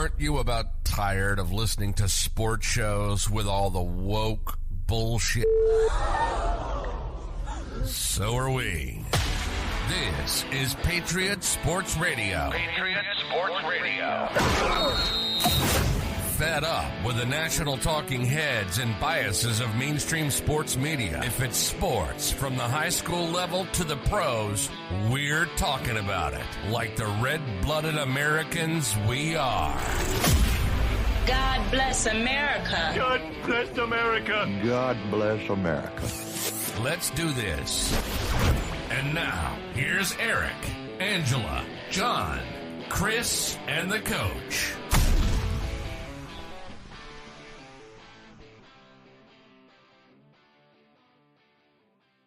Aren't you about tired of listening to sports shows with all the woke bullshit? So are we. This is Patriot Sports Radio. Patriot Sports Radio. Fed up with the national talking heads and biases of mainstream sports media. If it's sports, from the high school level to the pros, we're talking about it. Like the red-blooded Americans we are. God bless America. God bless America. God bless America. Let's do this. And now, here's Eric, Angela, John, Chris, and the coach.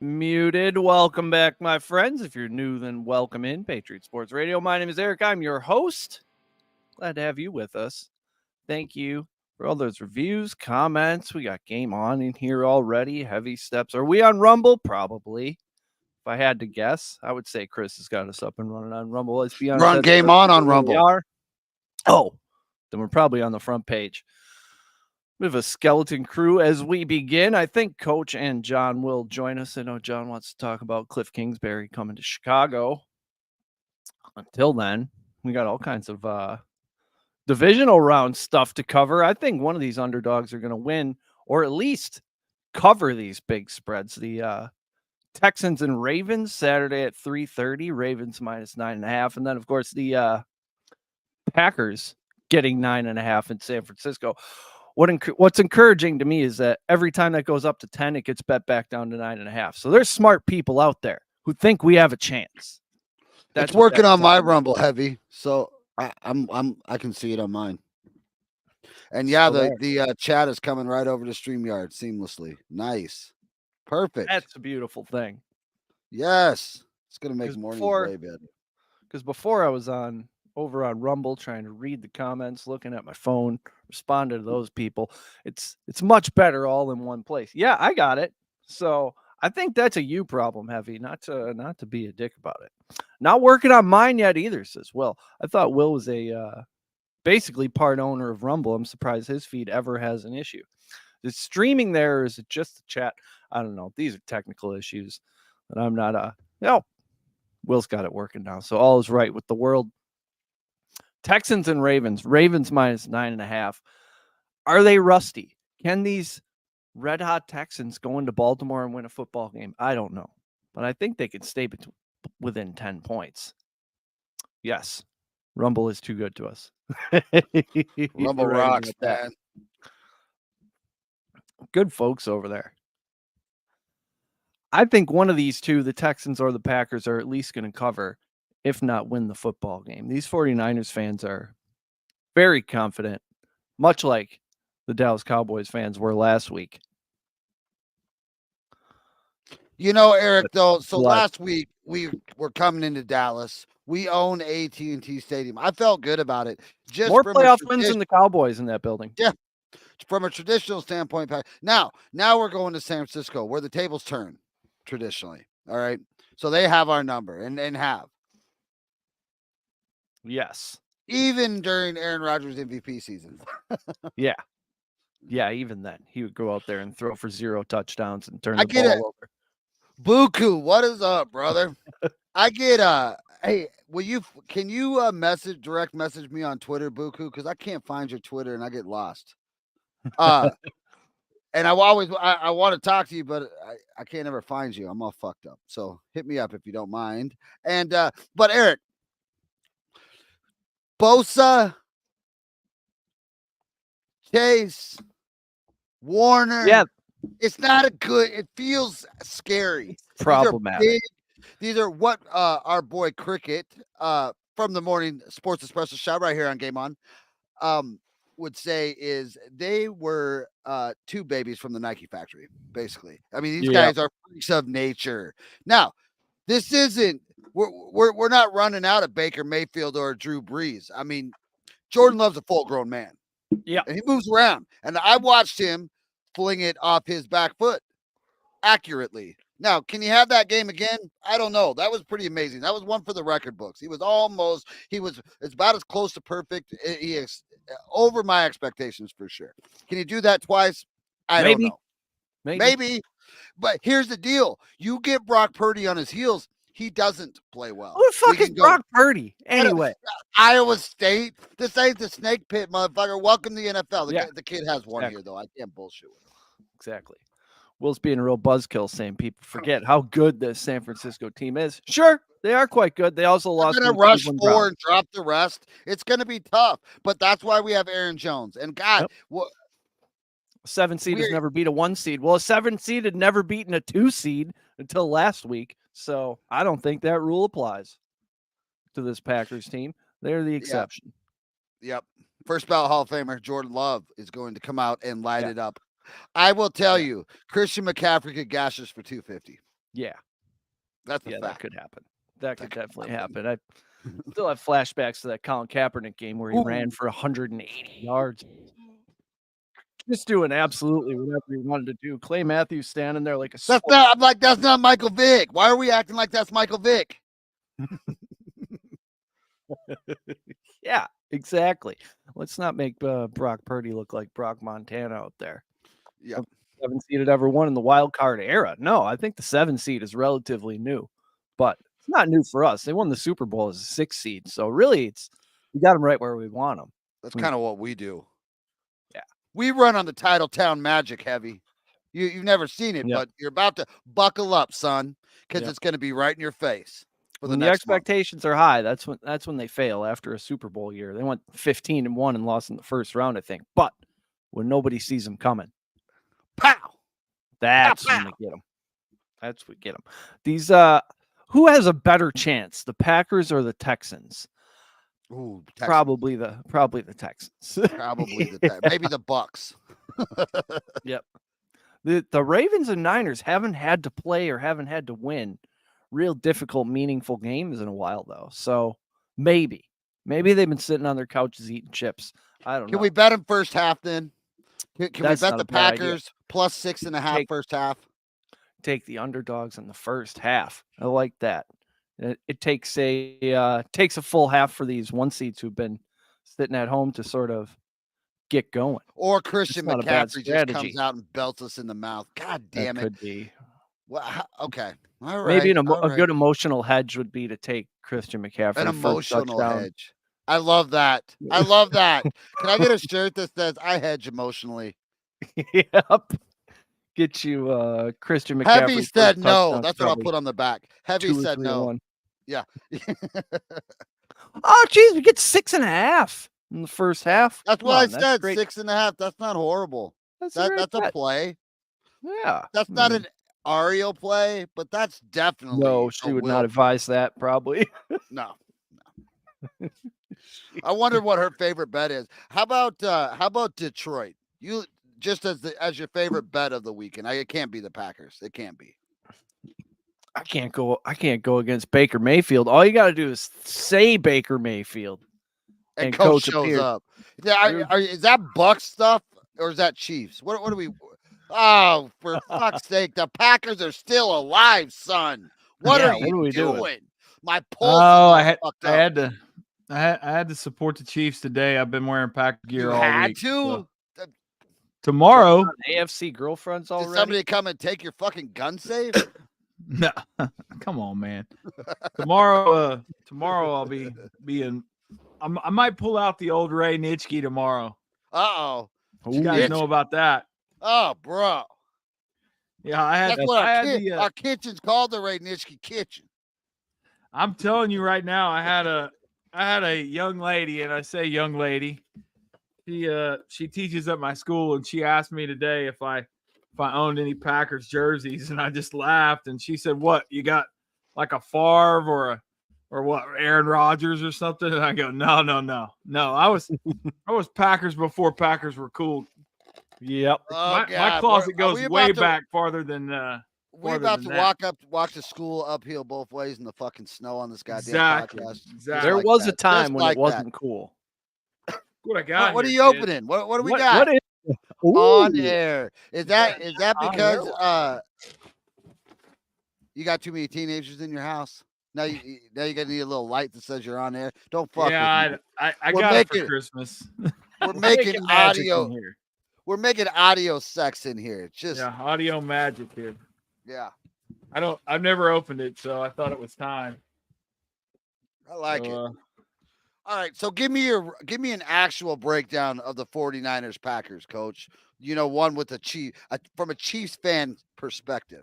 Muted. Welcome back, my friends. If you're new, then welcome in Patriot Sports Radio. My name is Eric. I'm your host. Glad to have you with us. Thank you for all those reviews, comments. We got Game On in here already. Heavy steps. Are we on Rumble? Probably. If I had to guess, I would say Chris has got us up and running on Rumble. Let's be honest. We're on Game On Rumble. We are. Oh, then we're probably on the front page. We have a skeleton crew as we begin. I think Coach and John will join us. I know John wants to talk about Cliff Kingsbury coming to Chicago. Until then, we got all kinds of divisional round stuff to cover. I think one of these underdogs are going to win or at least cover these big spreads. The Texans and Ravens Saturday at 3:30. Ravens minus 9.5. And then, of course, the Packers getting 9.5 in San Francisco. What's encouraging to me is that every time that goes up to 10, it gets bet back down to 9.5. So there's smart people out there who think we have a chance. That's working on my Rumble heavy, so I can see it on mine. And yeah, the chat is coming right over to StreamYard seamlessly. Nice, perfect. That's a beautiful thing. Yes, it's gonna make mornings way better. Because before I was over on Rumble trying to read the comments, looking at my phone, responding to those people. It's much better all in one place. Yeah, I got it. So I think that's a you problem, Heavy, not to be a dick about it. Not working on mine yet either, says Will. I thought Will was a basically part owner of Rumble. I'm surprised his feed ever has an issue. Is streaming there, or is it just the chat? I don't know. These are technical issues that I'm not Will's got it working now. So all is right with the world. Texans and Ravens. Ravens minus 9.5. Are they rusty? Can these red hot Texans go into Baltimore and win a football game? I don't know, but I think they can stay within 10 points. Yes, Rumble is too good to us. Rumble rocks, man. Good folks over there. I think one of these two, the Texans or the Packers, are at least going to cover, if not win the football game. These 49ers fans are very confident, much like the Dallas Cowboys fans were last week. You know, Eric, though, so last week we were coming into Dallas. We own AT&T Stadium. I felt good about it. Just more playoff wins than the Cowboys in that building. Yeah, from a traditional standpoint. Now we're going to San Francisco, where the tables turn traditionally. All right, so they have our number and have. Yes. Even during Aaron Rodgers' MVP season. Yeah. Yeah, even then. He would go out there and throw for 0 touchdowns and turn the ball over. Buku, what is up, brother? I get hey, can you direct message me on Twitter, Buku? Because I can't find your Twitter and I get lost. And I want to talk to you, but I can't ever find you. I'm all fucked up. So hit me up if you don't mind. And but Eric, Bosa, Chase, Warner. Yeah. It's not it feels scary. It's problematic. These are what our boy Cricket from the Morning Sports Espresso Shop right here on Game On would say is they were two babies from the Nike factory, basically. I mean, these guys are freaks of nature. Now, this isn't we're not running out of Baker Mayfield or Drew Brees. I mean, Jordan Love's a full-grown man. Yeah. And he moves around. And I watched him fling it off his back foot accurately. Now, can you have that game again? I don't know. That was pretty amazing. That was one for the record books. It's about as close to perfect over my expectations for sure. Can you do that twice? I don't know. Maybe. But here's the deal. You get Brock Purdy on his heels, he doesn't play well. Who the fuck is Brock Purdy? Anyway. Iowa State. This ain't the snake pit, motherfucker. Welcome to the NFL. The kid has one here, though. I can't bullshit with him. Exactly. Will's being a real buzzkill, saying people forget how good this San Francisco team is. Sure, they are quite good. They also lost. They're going to rush 4 and drop the rest. It's going to be tough, but that's why we have Aaron Jones. And God, what? 7 seed has never beat a 1 seed. Well, a 7 seed had never beaten a 2 seed until last week. So I don't think that rule applies to this Packers team. They're the exception. Yep. First ballot Hall of Famer Jordan Love is going to come out and light it up. I will tell you, Christian McCaffrey could gash us for 250. Yeah. That's a fact. That could happen. That could definitely happen. I still have flashbacks to that Colin Kaepernick game where he ran for 180 yards. Just doing absolutely whatever he wanted to do. Clay Matthews standing there like a that's not Michael Vick. Why are we acting like that's Michael Vick? Yeah, exactly. Let's not make Brock Purdy look like Brock Montana out there. Yeah. 7 seed had ever won in the wild card era. No, I think the 7 seed is relatively new, but it's not new for us. They won the Super Bowl as a 6 seed. So really we got them right where we want them. That's kind of what we do. Yeah. We run on the Titletown magic heavy. You've never seen it, but you're about to buckle up, son, because it's going to be right in your face. When the expectations are high, that's when they fail after a Super Bowl year. They went 15-1 and lost in the first round, I think. But when nobody sees them coming, pow! That's when they get them. That's what get them. These who has a better chance, the Packers or the Texans? Ooh, Texans. Probably the Texans. Probably maybe the Bucks. Yep. The Ravens and Niners haven't had to play or haven't had to win real difficult, meaningful games in a while, though. So maybe they've been sitting on their couches eating chips. I don't know. Can we bet them first half then? Can we bet the Packers plus 6.5 first half? Take the underdogs in the first half. I like that. It takes a full half for these 1 seeds who've been sitting at home to sort of get going. Or Christian McCaffrey just comes out and belts us in the mouth. God damn it. Could be. Well, okay. All right. Maybe a good emotional hedge would be to take Christian McCaffrey. An emotional hedge. I love that. I love that. Can I get a shirt that says I hedge emotionally? Yep. Get you Christian McCaffrey. Heavy said no. That's what I'll put on the back. Heavy said no. Yeah. Oh, geez, we get 6.5 in the first half. That's what I said. 6.5. That's not horrible. That's a play. Yeah. That's not an Ariel play, but that's definitely no. She would not advise that. Probably no. I wonder what her favorite bet is. How about Detroit? You just as your favorite bet of the weekend. It can't be the Packers. It can't be. I can't go against Baker Mayfield. All you got to do is say Baker Mayfield, and coach shows up. Is that Bucs stuff or is that Chiefs? What do we? Oh, for fuck's sake! The Packers are still alive, son. What are you doing? My pulse. Oh, I had to support the Chiefs today. I've been wearing Packer gear all week. Had to. So. Tomorrow, AFC girlfriends already. Did somebody come and take your fucking gun safe? No, come on, man. Tomorrow I'll be in. I might pull out the old Ray Nitschke tomorrow. Uh-oh. You guys know about that? Oh, bro. Yeah, That's what our kitchen's called, the Ray Nitschke kitchen. I'm telling you right now, I had a young lady, and I say young lady. She teaches at my school, and she asked me today if I owned any Packers jerseys, and I just laughed. And she said, "What, you got like a Favre or what, Aaron Rodgers or something?" And I go, "No. I was Packers before Packers were cool." Yep. Oh, my closet goes way back farther than. We're about to walk to school uphill both ways in the fucking snow on this goddamn podcast. Exactly. There was a time when it wasn't cool. What I got? What are you opening? What do we got? What is on air? Is that because you got too many teenagers in your house? Now you gotta need a little light that says you're on air. Don't fuck. Yeah, with me. I got it for Christmas. We're making magic in audio. here. We're making audio sex in here. It's just Yeah, audio magic here. yeah. I've never opened it, so I thought it was time. I like it. All right, so give me an actual breakdown of the 49ers Packers, coach. One with the from a Chiefs fan perspective.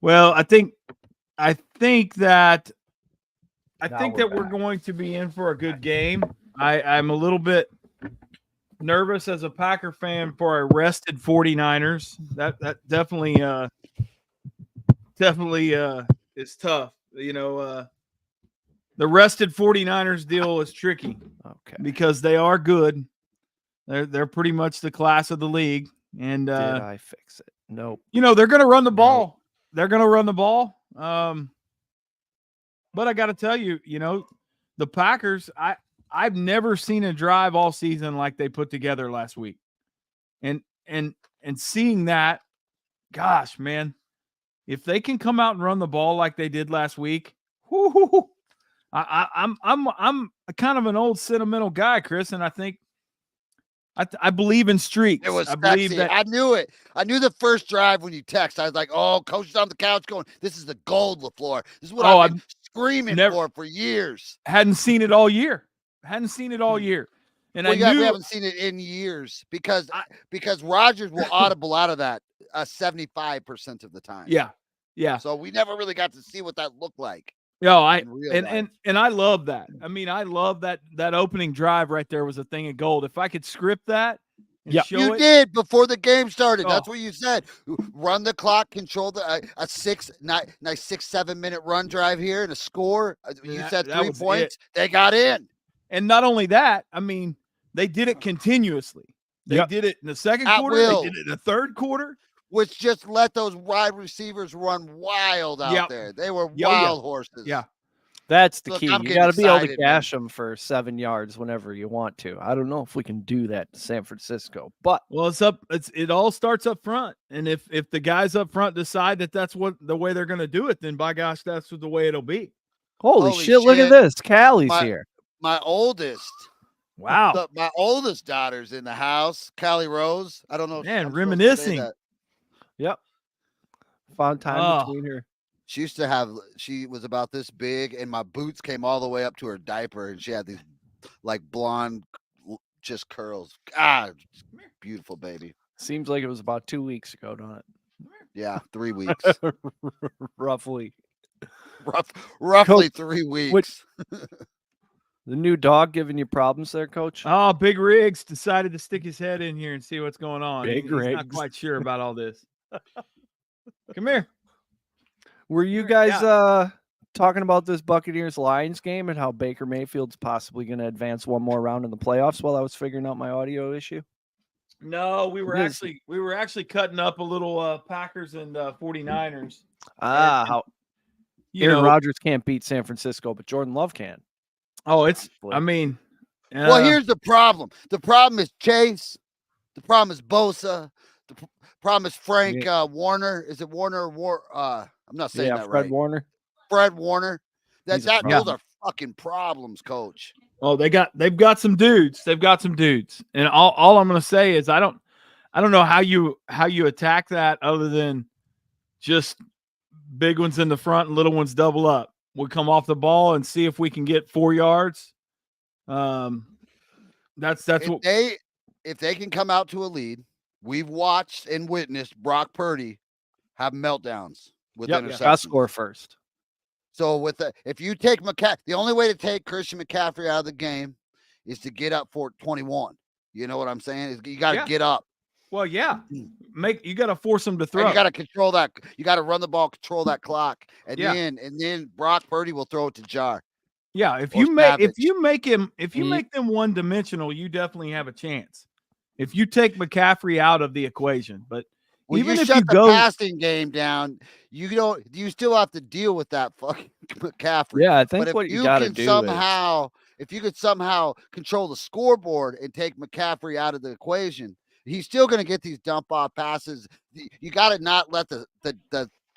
Well, I think that we're going to be in for a good game. I'm a little bit nervous as a Packer fan for a rested 49ers. That definitely is tough. The rested 49ers deal is tricky. Okay. Because they are good. They're pretty much the class of the league. And did I fix it? Nope. They're going to run the ball. Nope. They're going to run the ball. But I got to tell you, the Packers, I've never seen a drive all season like they put together last week. And seeing that, gosh, man, if they can come out and run the ball like they did last week, whoo, I'm kind of an old sentimental guy, Chris, and I think I believe in streaks. It was I sexy. believe that I knew it. I knew the first drive when you text. I was like, "Oh, coach is on the couch going, this is the gold, LaFleur. This is what I've been screaming for years." Hadn't seen it all year. And we haven't seen it in years because Rodgers will audible out of that 75% of the time. Yeah. So we never really got to see what that looked like. And I love that. I mean, I love that opening drive right there was a thing of gold. If I could script that, you did before the game started. That's what you said. Run the clock, control a 6-7 minute run drive here and a score. You said 3 points. They got in. And not only that, I mean, they did it continuously. They did it in the second quarter. They did it in the third quarter. Which just let those wide receivers run wild out there. They were wild horses. Yeah. That's the key. You got to be able to gash them for 7 yards whenever you want to. I don't know if we can do that to San Francisco, but it all starts up front. And if the guys up front decide that that's the way they're going to do it, then by gosh, that's the way it'll be. Holy shit. Look at this. Callie's here. My oldest. Wow. My oldest daughter's in the house. Callie Rose. I don't know. Man, reminiscing. Yep. Fun time between her. She was about this big, and my boots came all the way up to her diaper, and she had these like blonde, just curls. Beautiful baby. Seems like it was about 2 weeks ago, don't it? Yeah, 3 weeks. Roughly. Roughly 3 weeks. The new dog giving you problems there, Coach? Oh, Big Riggs decided to stick his head in here and see what's going on. He's not quite sure about all this. Come here. Were you guys talking about this Buccaneers-Lions game and how Baker Mayfield's possibly going to advance one more round in the playoffs while I was figuring out my audio issue? No, we were actually cutting up a little Packers and 49ers. How Aaron Rodgers can't beat San Francisco, but Jordan Love can. Oh, well, here's the problem. The problem is Chase. The problem is Bosa. The problem is Frank Warner. Is it Warner or I'm not saying that right. Fred Warner. Fred Warner. Those are fucking problems, Coach. Oh, they've got some dudes. And all I'm going to say is I don't know how you attack that other than just big ones in the front and little ones double up. We'll come off the ball and see if we can get 4 yards. That's if they can come out to a lead. We've watched and witnessed Brock Purdy have meltdowns with interceptions. I'll score first. So if you take the only way to take Christian McCaffrey out of the game is to get up for 21. You know what I'm saying? You got to get up. Well, yeah. You got to force them to throw. And you got to control that. You got to run the ball, control that clock, and then Brock Purdy will throw it to Jar. Yeah, if you make them one dimensional, you definitely have a chance. If you take McCaffrey out of the equation, but even if you go passing game down, you still have to deal with that fucking McCaffrey. Yeah, I think what you got to do if you could somehow control the scoreboard and take McCaffrey out of the equation, he's still going to get these dump off passes. You got to not let the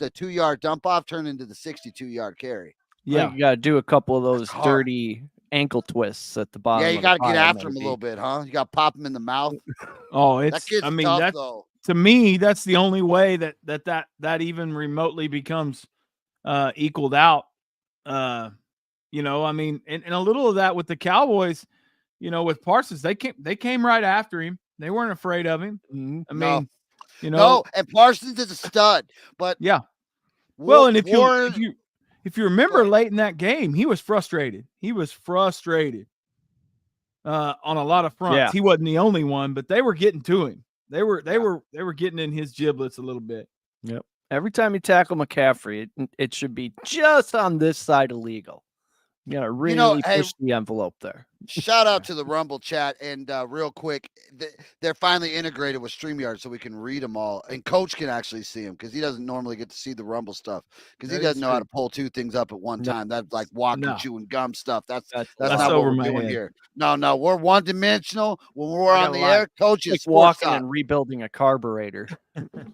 2-yard dump off turn into the 62-yard carry. Yeah, you got to do a couple of those dirty ankle twists at the bottom. Yeah, you got to get after him a little bit, huh? You got to pop him in the mouth. Oh, That kid's tough, though. To me, that's the only way that even remotely becomes equaled out. You know, I mean, and a little of that with the Cowboys, you know, with Parsons, they came right after him. They weren't afraid of him. I mean, you know, no, and Parsons is a stud, but yeah. Well, and if you remember late in that game, he was frustrated. He was frustrated on a lot of fronts. Yeah. He wasn't the only one, but they were getting to him. They were getting in his giblets a little bit. Yep. Every time you tackle McCaffrey, it should be just on this side of legal. You got to really push the envelope there. Shout out to the Rumble chat. And real quick, they're finally integrated with StreamYard so we can read them all. And Coach can actually see them because he doesn't normally get to see the Rumble stuff because he doesn't know how to pull two things up at one time. That's like walking, chewing gum stuff. That's not what we're doing here. No, we're one-dimensional. When we're on the air, Coach is like walking and rebuilding a carburetor.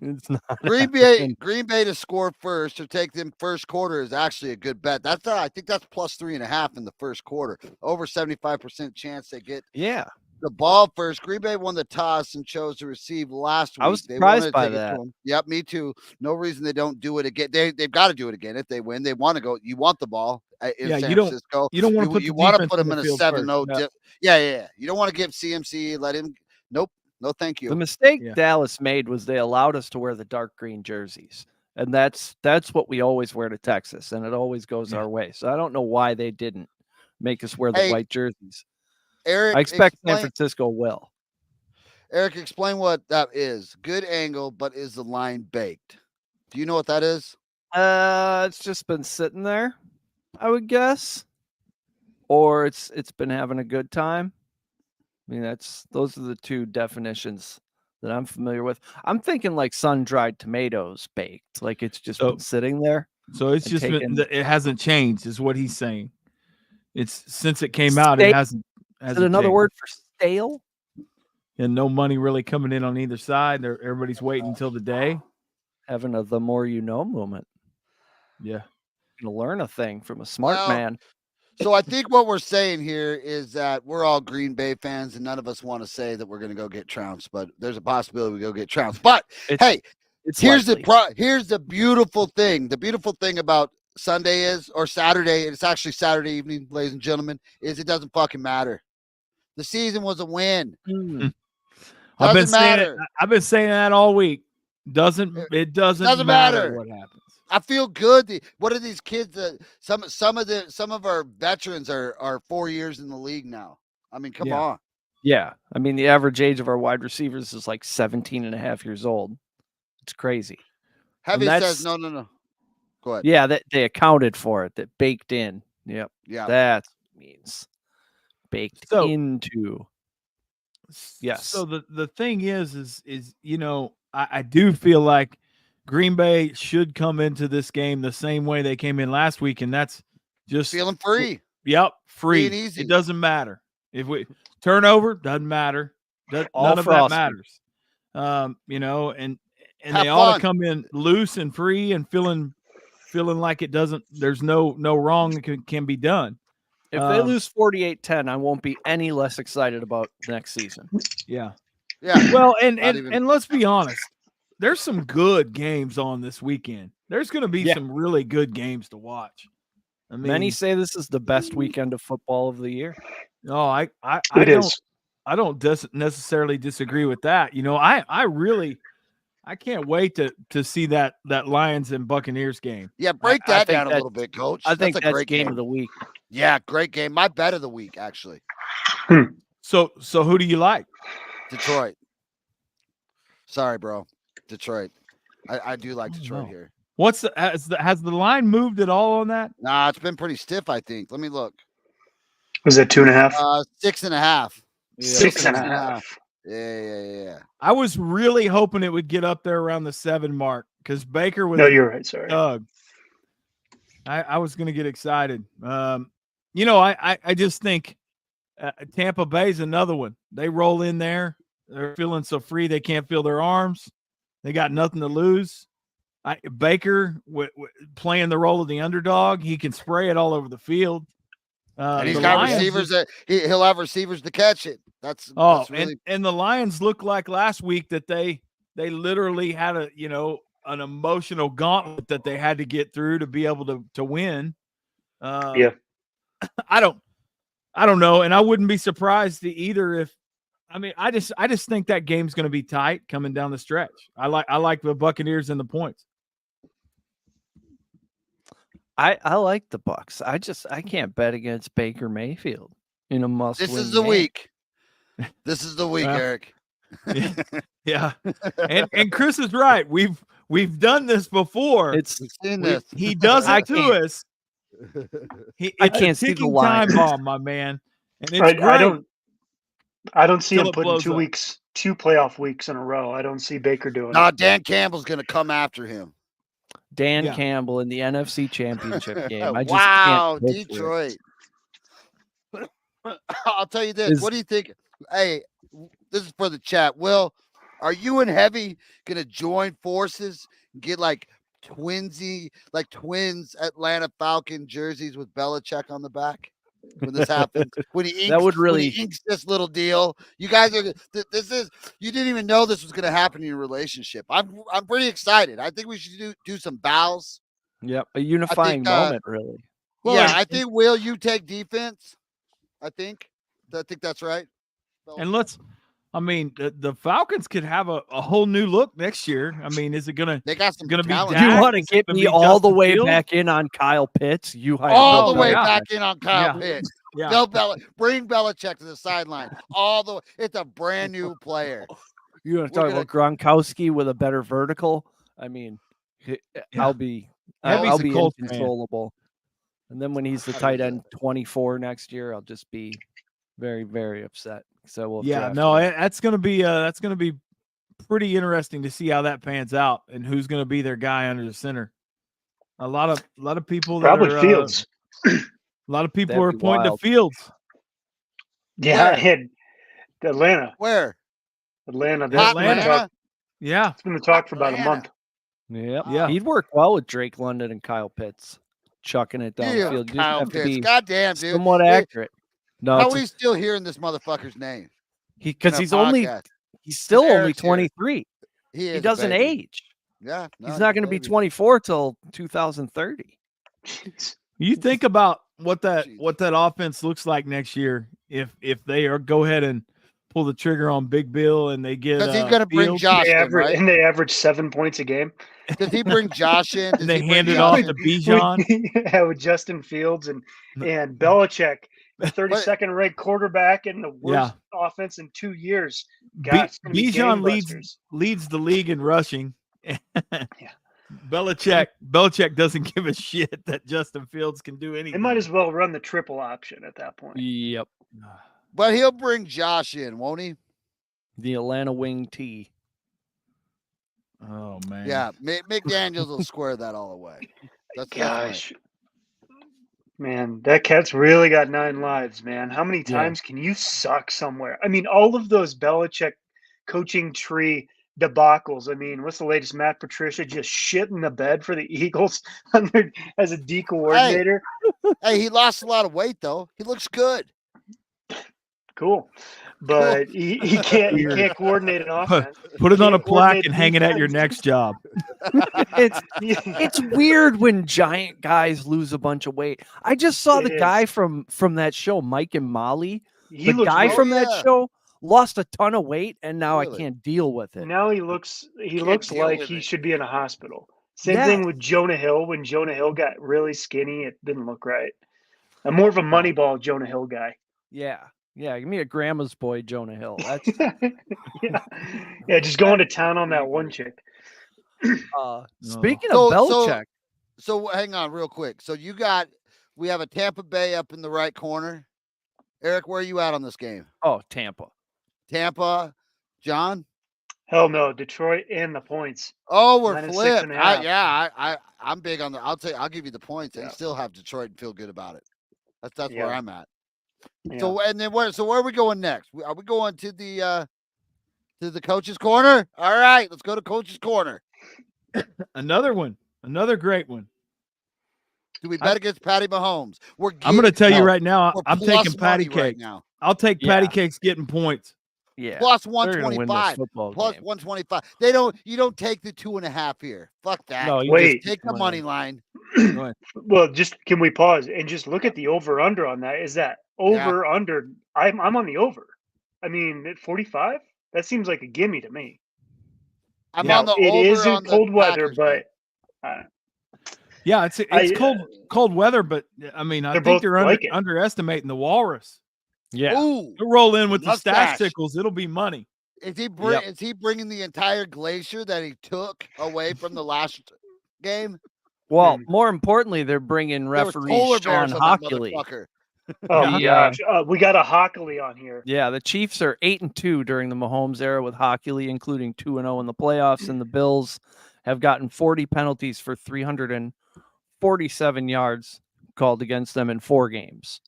It's not. Green Bay to score first or take them first quarter is actually a good bet. I think that's plus 3.5 in the first quarter. Over 75% chance they get the ball first. Green Bay won the toss and chose to receive last week. I was surprised by that. Yep, me too. No reason they don't do it again. They've got to do it again if they win. They want to go. You want the ball in San Francisco. You don't want to put them in a 7-0. Yeah. You don't want to give CMC. Let him. Nope. No, thank you. The mistake Dallas made was they allowed us to wear the dark green jerseys. And that's what we always wear to Texas, and it always goes our way. So I don't know why they didn't make us wear the white jerseys. Eric, I expect San Francisco will. Eric, explain what that is. Good angle, but is the line baked? Do you know what that is? It's just been sitting there, I would guess. Or it's been having a good time. I mean, those are the two definitions that I'm familiar with. I'm thinking like sun-dried tomatoes baked, like it's just been sitting there. So it's just it hasn't changed, is what he's saying. It's since it came out, it hasn't. Is it another word for stale? And no money really coming in on either side. Everybody's waiting until the day. Having a the more you know moment. Yeah, you're gonna learn a thing from a smart man. So I think what we're saying here is that we're all Green Bay fans, and none of us want to say that we're going to go get trounced, but there's a possibility we go get trounced. But here's the beautiful thing. The beautiful thing about Sunday or Saturday, and it's actually Saturday evening, ladies and gentlemen, is it doesn't fucking matter. The season was a win. I've been saying that all week. It doesn't matter what happens. I feel good. What are these kids? Some of our veterans are 4 years in the league now. I mean, come on. Yeah. I mean, the average age of our wide receivers is like 17 and a half years old. It's crazy. Heavy says, no. Go ahead. Yeah, that they accounted for it, that baked in. Yep. Yeah. That means baked into. Yes. So the thing is, you know, I do feel like Green Bay should come into this game the same way they came in last week, and that's just feeling free. Yep, free and easy. It doesn't matter if we turnover doesn't matter. None of that matters. You know, and they ought to come in loose and free and feeling like it doesn't. There's no wrong that can be done. If they lose 48-10, I won't be any less excited about next season. Yeah. Well, and let's be honest. There's some good games on this weekend. There's going to be some really good games to watch. I mean, many say this is the best weekend of football of the year. No, I don't necessarily disagree with that. You know, I can't wait to see that Lions and Buccaneers game. Yeah, break that down a little bit, Coach. I think that's a great game of the week. Yeah, great game. My bet of the week, actually. So who do you like? Detroit. Sorry, bro. Detroit. I do like Detroit here. Has the line moved at all on that? Nah, it's been pretty stiff, I think. Let me look. Was it 2.5? 6.5. Yeah. 6.5. Yeah. I was really hoping it would get up there around the 7 mark because Baker was. No, you're right. Sorry. Doug. I was going to get excited. You know, I just think Tampa Bay's another one. They roll in there. They're feeling so free they can't feel their arms. They got nothing to lose. Baker playing the role of the underdog. He can spray it all over the field. And he's the got Lions receivers that he'll have receivers to catch it. That's really and the Lions looked like last week that they literally had an emotional gauntlet that they had to get through to be able to win. Yeah. I don't know, and I wouldn't be surprised either I just think that game's going to be tight coming down the stretch. I like the Buccaneers and the points. I like the Bucs. I can't bet against Baker Mayfield in a must-win This is the game. week. This is the week, Eric. Yeah. And Chris is right. We've done this before. We've seen this. He does it to us. I can't see the ticking line. time bomb, my man. And it's great. I don't see him Till it putting blows 2 playoff weeks in a row. I don't see Baker doing No, it. Dan Campbell's going to come after him. Dan Campbell in the NFC Championship game. I just wow, can't picture Detroit. I'll tell you this. What do you think? Hey, this is for the chat. Will, are you and Heavy going to join forces and get like twins Atlanta Falcon jerseys with Belichick on the back? When this happens, when he inks this little deal, you guys are. You didn't even know this was going to happen in your relationship. I'm pretty excited. I think we should do some bows. Yep, a unifying moment, really. Well, yeah, I think Will, you take defense. I think that's right. And the Falcons could have a whole new look next year. I mean, is it gonna? They got some gonna be. talent. Do you want to get me all the way Fields? back in on Kyle Pitts? All the way back in on Kyle Pitts. Yeah. Bring Belichick to the sideline. It's a brand new player. You want to talk about Gronkowski with a better vertical? I mean, I'll be inconsolable. And then when he's the tight end 24 next year, I'll just be very, very upset. So that's gonna be pretty interesting to see how that pans out and who's gonna be their guy under the center. A lot of people Fields. A lot of people are pointing to Fields. Yeah, Atlanta. Where? Atlanta. Atlanta. Yeah, it's been the talk for about a month. Yeah, he'd work well with Drake London and Kyle Pitts, chucking it downfield. Kyle Pitts. Goddamn, dude. Somewhat accurate. No, how are we still hearing this motherfucker's name? Because he's still only 23. He doesn't age. Yeah, he's not going to be 24 till 2030. You think about what that offense looks like next year if they go ahead and pull the trigger on Big Bill and they get because he's going to bring Josh in, right? And they average 7 points a game. Does he bring Josh in? And they hand it off to Bijan? With Justin Fields and Belichick, the 32nd ranked quarterback and the worst offense in 2 years. Bijan leads the league in rushing. Belichick doesn't give a shit that Justin Fields can do anything. They might as well run the triple option at that point. Yep. But he'll bring Josh in, won't he? The Atlanta wing T. Oh man. Yeah, McDaniels will square that all away. Gosh. Man, that cat's really got 9 lives, man. How many times can you suck somewhere? I mean, all of those Belichick coaching tree debacles. I mean, what's the latest? Matt Patricia just shit in the bed for the Eagles as a D coordinator. Hey, he lost a lot of weight though. He looks good. Cool. But he can't coordinate an offense. Put it on a plaque and hang it at your next job. It's weird when giant guys lose a bunch of weight. I just saw the guy from that show, Mike and Molly. The guy from that show lost a ton of weight, and now I can't deal with it. Now he looks like he should be in a hospital. Same thing with Jonah Hill. When Jonah Hill got really skinny, it didn't look right. I'm more of a Moneyball Jonah Hill guy. Yeah, give me a grandma's boy, Jonah Hill. That's just going to town on that one chick. Speaking of Belichick. So hang on real quick. So we have a Tampa Bay up in the right corner. Eric, where are you at on this game? Oh, Tampa. John? Hell no, Detroit and the points. Oh, we're flipped. I'm big on I'll give you the points and still have Detroit and feel good about it. That's where I'm at. Yeah. So where are we going next? Are we going to the coach's corner? All right, let's go to coach's corner. Another great one. Do we bet against Patty Mahomes? I'm going to tell you right now, we're I'm plus taking Patty money right Cakes. now. I'll take Patty Cakes getting points. Yeah. Plus They're gonna win this 125. football Plus game. 125. You don't take the 2.5 here. Fuck that. No, you Wait. just Take the money line. Go ahead. Well, just can we pause and just look at the over under on that? Is that over under? I'm on the over. I mean, at 45, that seems like a gimme to me. I'm Now, on the it over is in on the cold weather, Packers but Yeah, it's cold weather, but I mean, I They're think both they're like it. underestimating the Walrus. Yeah. Ooh, They'll roll in with the Mustache. stash tickles. It'll be money. is he bringing the entire glacier that he took away from the last game? Well, more importantly, they're bringing There was referee polar Sean bears on that Hockley. motherfucker. oh my gosh, we got a Hockley on here. Yeah, the Chiefs are 8-2 during the Mahomes era with Hockley, including 2-0 in the playoffs, and the Bills have gotten 40 penalties for 347 yards called against them in 4 games.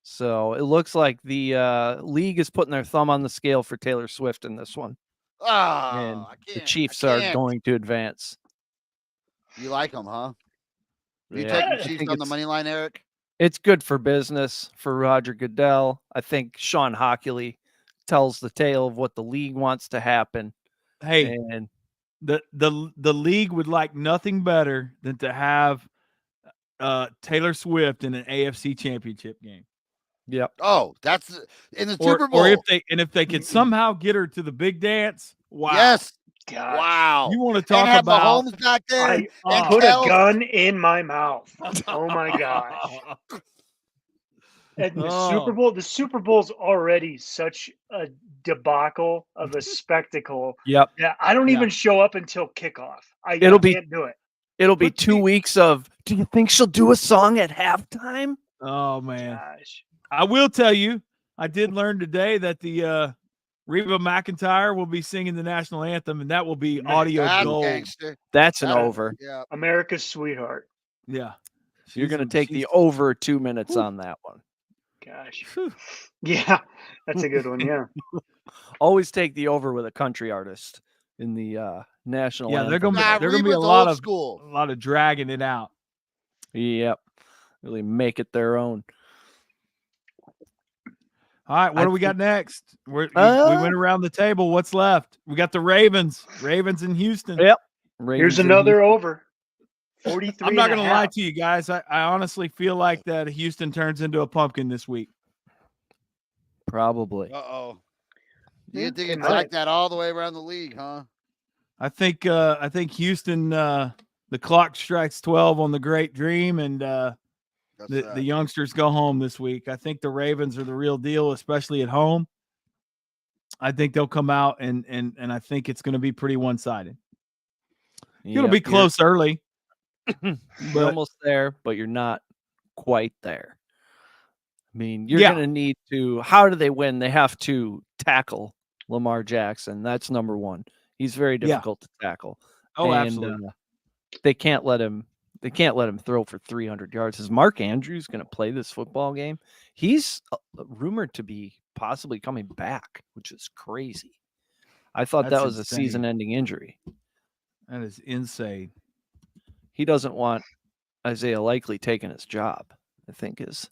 So it looks like the league is putting their thumb on the scale for Taylor Swift in this one. Oh, And I the can't. Chiefs I are can't. going to advance. You like them, huh? You Yeah, taking I Chiefs think on the it's- money line, Eric? It's good for business for Roger Goodell. I think Sean Hockley tells the tale of what the league wants to happen. Hey, And the league would like nothing better than to have Taylor Swift in an AFC Championship game. yep. Oh, that's in the Super Bowl. Or if they could somehow get her to the big dance. Wow. Yes. God. Wow. You want to And talk have about Mahomes back there. I and put tell- a gun in my mouth. Oh my gosh. And the Super Bowl's already such a debacle of a spectacle. Yep. Yeah, I don't Yeah. even show up until kickoff. I It'll be- can't do it. It'll be But 2 weeks of, do you think she'll do a song at halftime? Oh man. Gosh. I will tell you, I did learn today that the Reba McEntire will be singing the national anthem, and that will be audio That's gold. gangster. That's an That- over. Yeah. America's sweetheart. Yeah. You're going to She's- take the over 2 minutes on that one. Gosh. Whew. Yeah, that's a good one. Yeah. Always take the over with a country artist in the national Yeah, they're anthem. gonna be a Reba's lot old of school. a lot of dragging it out. Yep. Really make it their own. All right, what I do we got think- next? We Uh, went around the table. What's left? We got the Ravens in Houston. Yep. Here's Ravens in another over. 43. I'm not and a going to lie half. to you guys. I honestly feel like that Houston turns into a pumpkin this week. Probably. Uh-oh. You Yeah, think they it's might. like that all the way around the league, huh? I think Houston. The clock strikes 12 on the Great Dream, and That's the youngsters go home this week. I think the Ravens are the real deal, especially at home. I think they'll come out and I think it's going to be pretty one-sided. It'll Yep, be close early, You're but almost there, but you're not quite there. I mean, you're Yeah. going to need to. How do they win? They have to tackle Lamar Jackson. That's number one. He's very Yeah. difficult to tackle. oh, And, absolutely. They can't let him. They can't let him throw for 300 yards. Is Mark Andrews going to play this football game? He's rumored to be possibly coming back, which is crazy. I thought That's that was insane. a season-ending injury. That is insane. He doesn't want Isaiah Likely taking his job, I think is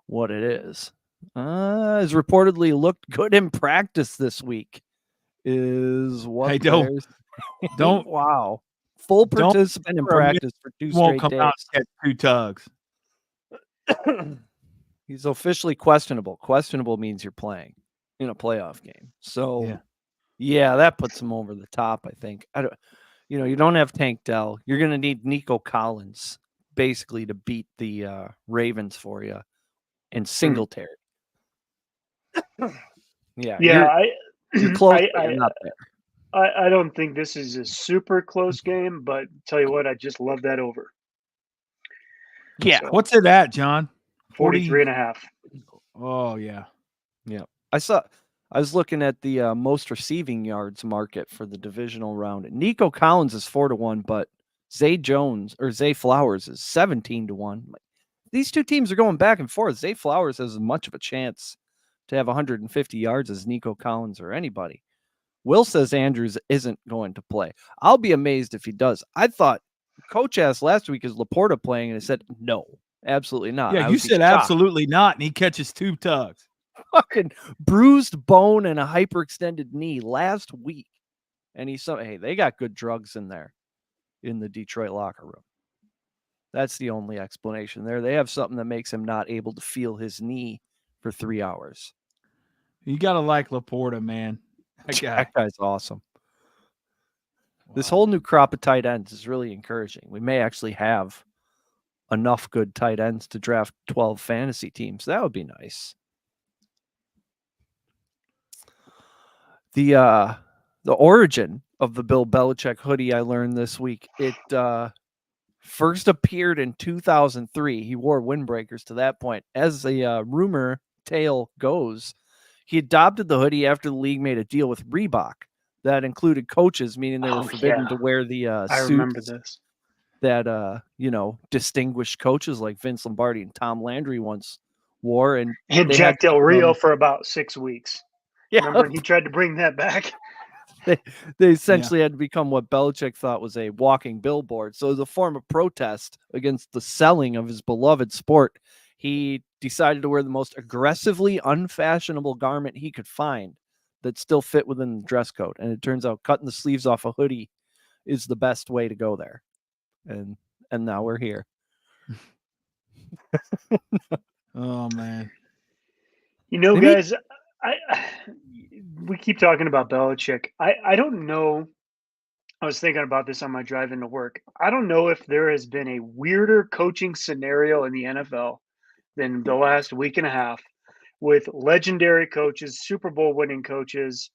what it is. Has reportedly looked good in practice this week. Is what Hey, don't- players- don't- wow. Full don't participant in for a minute practice for 2 Won't straight come days. out and catch 2 tugs. He's officially questionable. Questionable means you're playing in a playoff game. So, yeah, that puts him over the top, I think. You don't have Tank Dell. You're going to need Nico Collins basically to beat the Ravens for you and Singletary. Yeah. Yeah, You're close, I- but you're not there. I don't think this is a super close game, but tell you what, I just love that over. Yeah. So, What's it at, John? 43 and a half. Oh, yeah. I was looking at the most receiving yards market for the divisional round. Nico Collins is 4-1, but Zay Flowers is 17-1. These two teams are going back and forth. Zay Flowers has as much of a chance to have 150 yards as Nico Collins or anybody. Will says Andrews isn't going to play. I'll be amazed if he does. I thought Coach asked last week, is Laporta playing? And I said, no, absolutely not. Yeah, you said absolutely not, and he catches 2 tugs. Fucking bruised bone and a hyperextended knee last week. And hey, they got good drugs in there in the Detroit locker room. That's the only explanation there. They have something that makes him not able to feel his knee for 3 hours. You got to like Laporta, man. That guy's awesome. Wow. This whole new crop of tight ends is really encouraging. We may actually have enough good tight ends to draft 12 fantasy teams. That would be nice. The origin of the Bill Belichick hoodie I learned this week, it first appeared in 2003. He wore windbreakers to that point. As the rumor tale goes, he adopted the hoodie after the league made a deal with Reebok that included coaches, meaning they were forbidden to wear the I remember this. That distinguished coaches like Vince Lombardi and Tom Landry once wore, and Jack Del Rio for about 6 weeks. Yeah, remember when he tried to bring that back? They essentially had to become what Belichick thought was a walking billboard. So as a form of protest against the selling of his beloved sport, he decided to wear the most aggressively unfashionable garment he could find that still fit within the dress code. And it turns out cutting the sleeves off a hoodie is the best way to go there. And now we're here. Oh, man. You know, guys, we keep talking about Belichick. I don't know. I was thinking about this on my drive into work. I don't know if there has been a weirder coaching scenario in the NFL than the last week and a half with legendary coaches, Super Bowl winning coaches,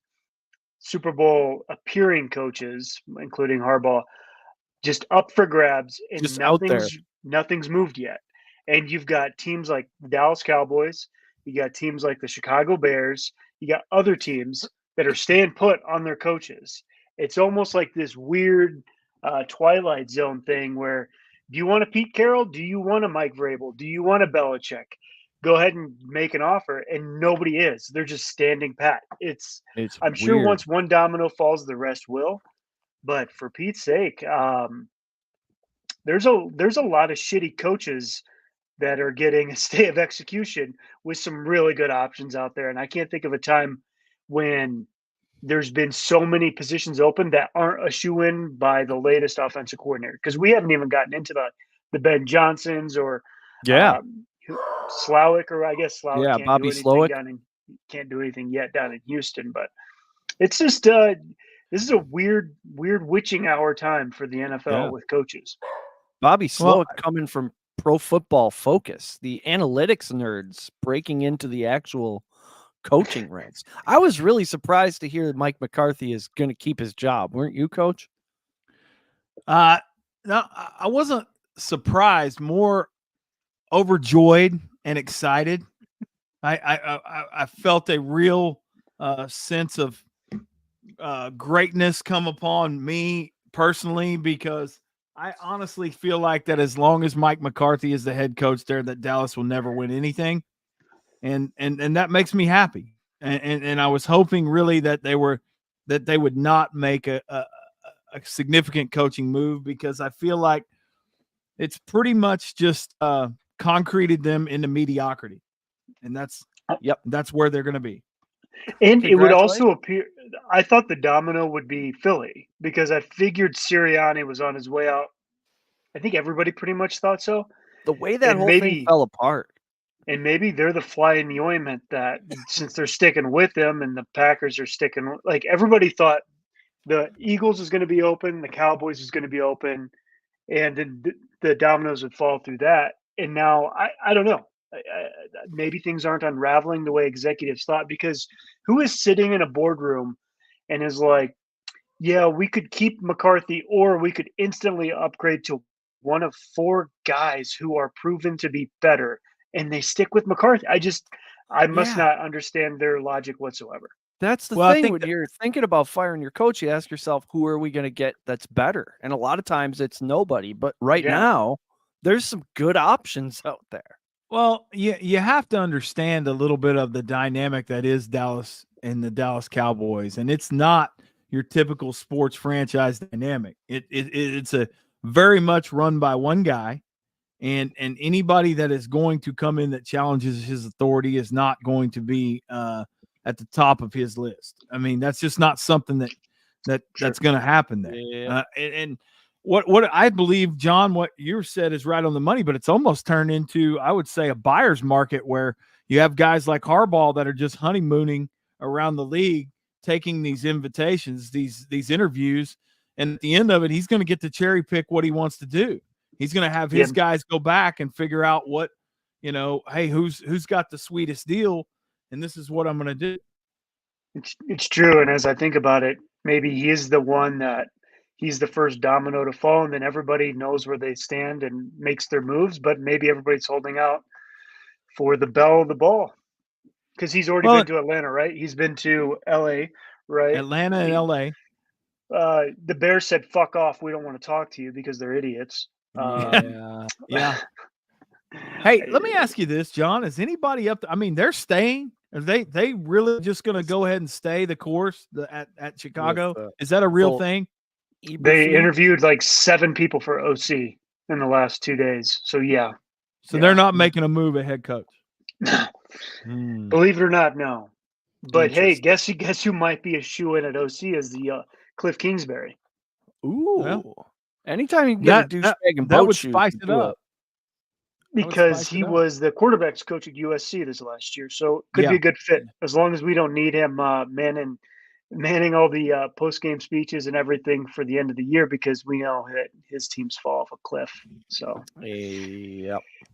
Super Bowl appearing coaches, including Harbaugh, just up for grabs, and just out there. Nothing's moved yet. And you've got teams like the Dallas Cowboys, you got teams like the Chicago Bears, you got other teams that are staying put on their coaches. It's almost like this weird Twilight Zone thing where, do you want a Pete Carroll? Do you want a Mike Vrabel? Do you want a Belichick? Go ahead and make an offer, and nobody is. They're just standing pat. I'm sure weird. Once one domino falls, the rest will. But for Pete's sake, there's a lot of shitty coaches that are getting a stay of execution with some really good options out there. And I can't think of a time when there's been so many positions open that aren't a shoe-in by the latest offensive coordinator. Because we haven't even gotten into the Ben Johnsons or Slowick, or I guess Slowick can't Bobby do anything Slowick. Can't do anything yet down in Houston. But it's just this is a weird witching hour time for the NFL with coaches. Bobby Slowick coming from Pro Football Focus, the analytics nerds breaking into the actual coaching ranks. I was really surprised to hear that Mike McCarthy is going to keep his job. Weren't you, Coach? No, I wasn't surprised, more overjoyed and excited. I felt a real sense of greatness come upon me personally, because I honestly feel like that as long as Mike McCarthy is the head coach there, that Dallas will never win anything. And that makes me happy. And I was hoping really that they would not make a significant coaching move, because I feel like it's pretty much just concreted them into mediocrity. And that's where they're going to be. And it would also appear, I thought the domino would be Philly, because I figured Sirianni was on his way out. I think everybody pretty much thought so. The way that whole thing fell apart. And maybe they're the fly in the ointment, that since they're sticking with them and the Packers are sticking, like everybody thought the Eagles is going to be open, the Cowboys is going to be open, and then the dominoes would fall through that. And now I don't know. Maybe things aren't unraveling the way executives thought, because who is sitting in a boardroom and is like, yeah, we could keep McCarthy, or we could instantly upgrade to one of 4 guys who are proven to be better, and they stick with McCarthy. I must not understand their logic whatsoever. That's the thing. When you're thinking about firing your coach, you ask yourself, who are we going to get that's better? And a lot of times it's nobody. But right now, there's some good options out there. Well, you have to understand a little bit of the dynamic that is Dallas and the Dallas Cowboys, and it's not your typical sports franchise dynamic. It's a very much run by one guy, and anybody that is going to come in that challenges his authority is not going to be at the top of his list. I mean, that's just not something that's going to happen there. Yeah. And what I believe, John, what you said is right on the money, but it's almost turned into, I would say, a buyer's market where you have guys like Harbaugh that are just honeymooning around the league, taking these invitations, these interviews, and at the end of it, he's going to get to cherry pick what he wants to do. He's going to have his guys go back and figure out what, hey, who's got the sweetest deal, and this is what I'm going to do. It's true, and as I think about it, maybe he is the one that he's the first domino to fall, and then everybody knows where they stand and makes their moves, but maybe everybody's holding out for the bell of the ball because he's already been to Atlanta, right? He's been to LA, right? Atlanta and LA. The Bears said, "Fuck off. We don't want to talk to you because they're idiots." Yeah. Hey, let me ask you this, John. Is anybody up I mean, they're staying. Are they really just going to go ahead and stay the course at Chicago? Is that a real thing? They interviewed like 7 people for OC in the last 2 days. So, yeah. So they're not making a move at head coach. Believe it or not, no. But hey, guess who might be a shoe-in at OC is the Cliff Kingsbury. Ooh. Well, anytime you can get a douchebag and that boat would shoes, spice it up. Because he was the quarterbacks coach at USC this last year. So it could be a good fit as long as we don't need him manning all the post-game speeches and everything for the end of the year because we know that his teams fall off a cliff. So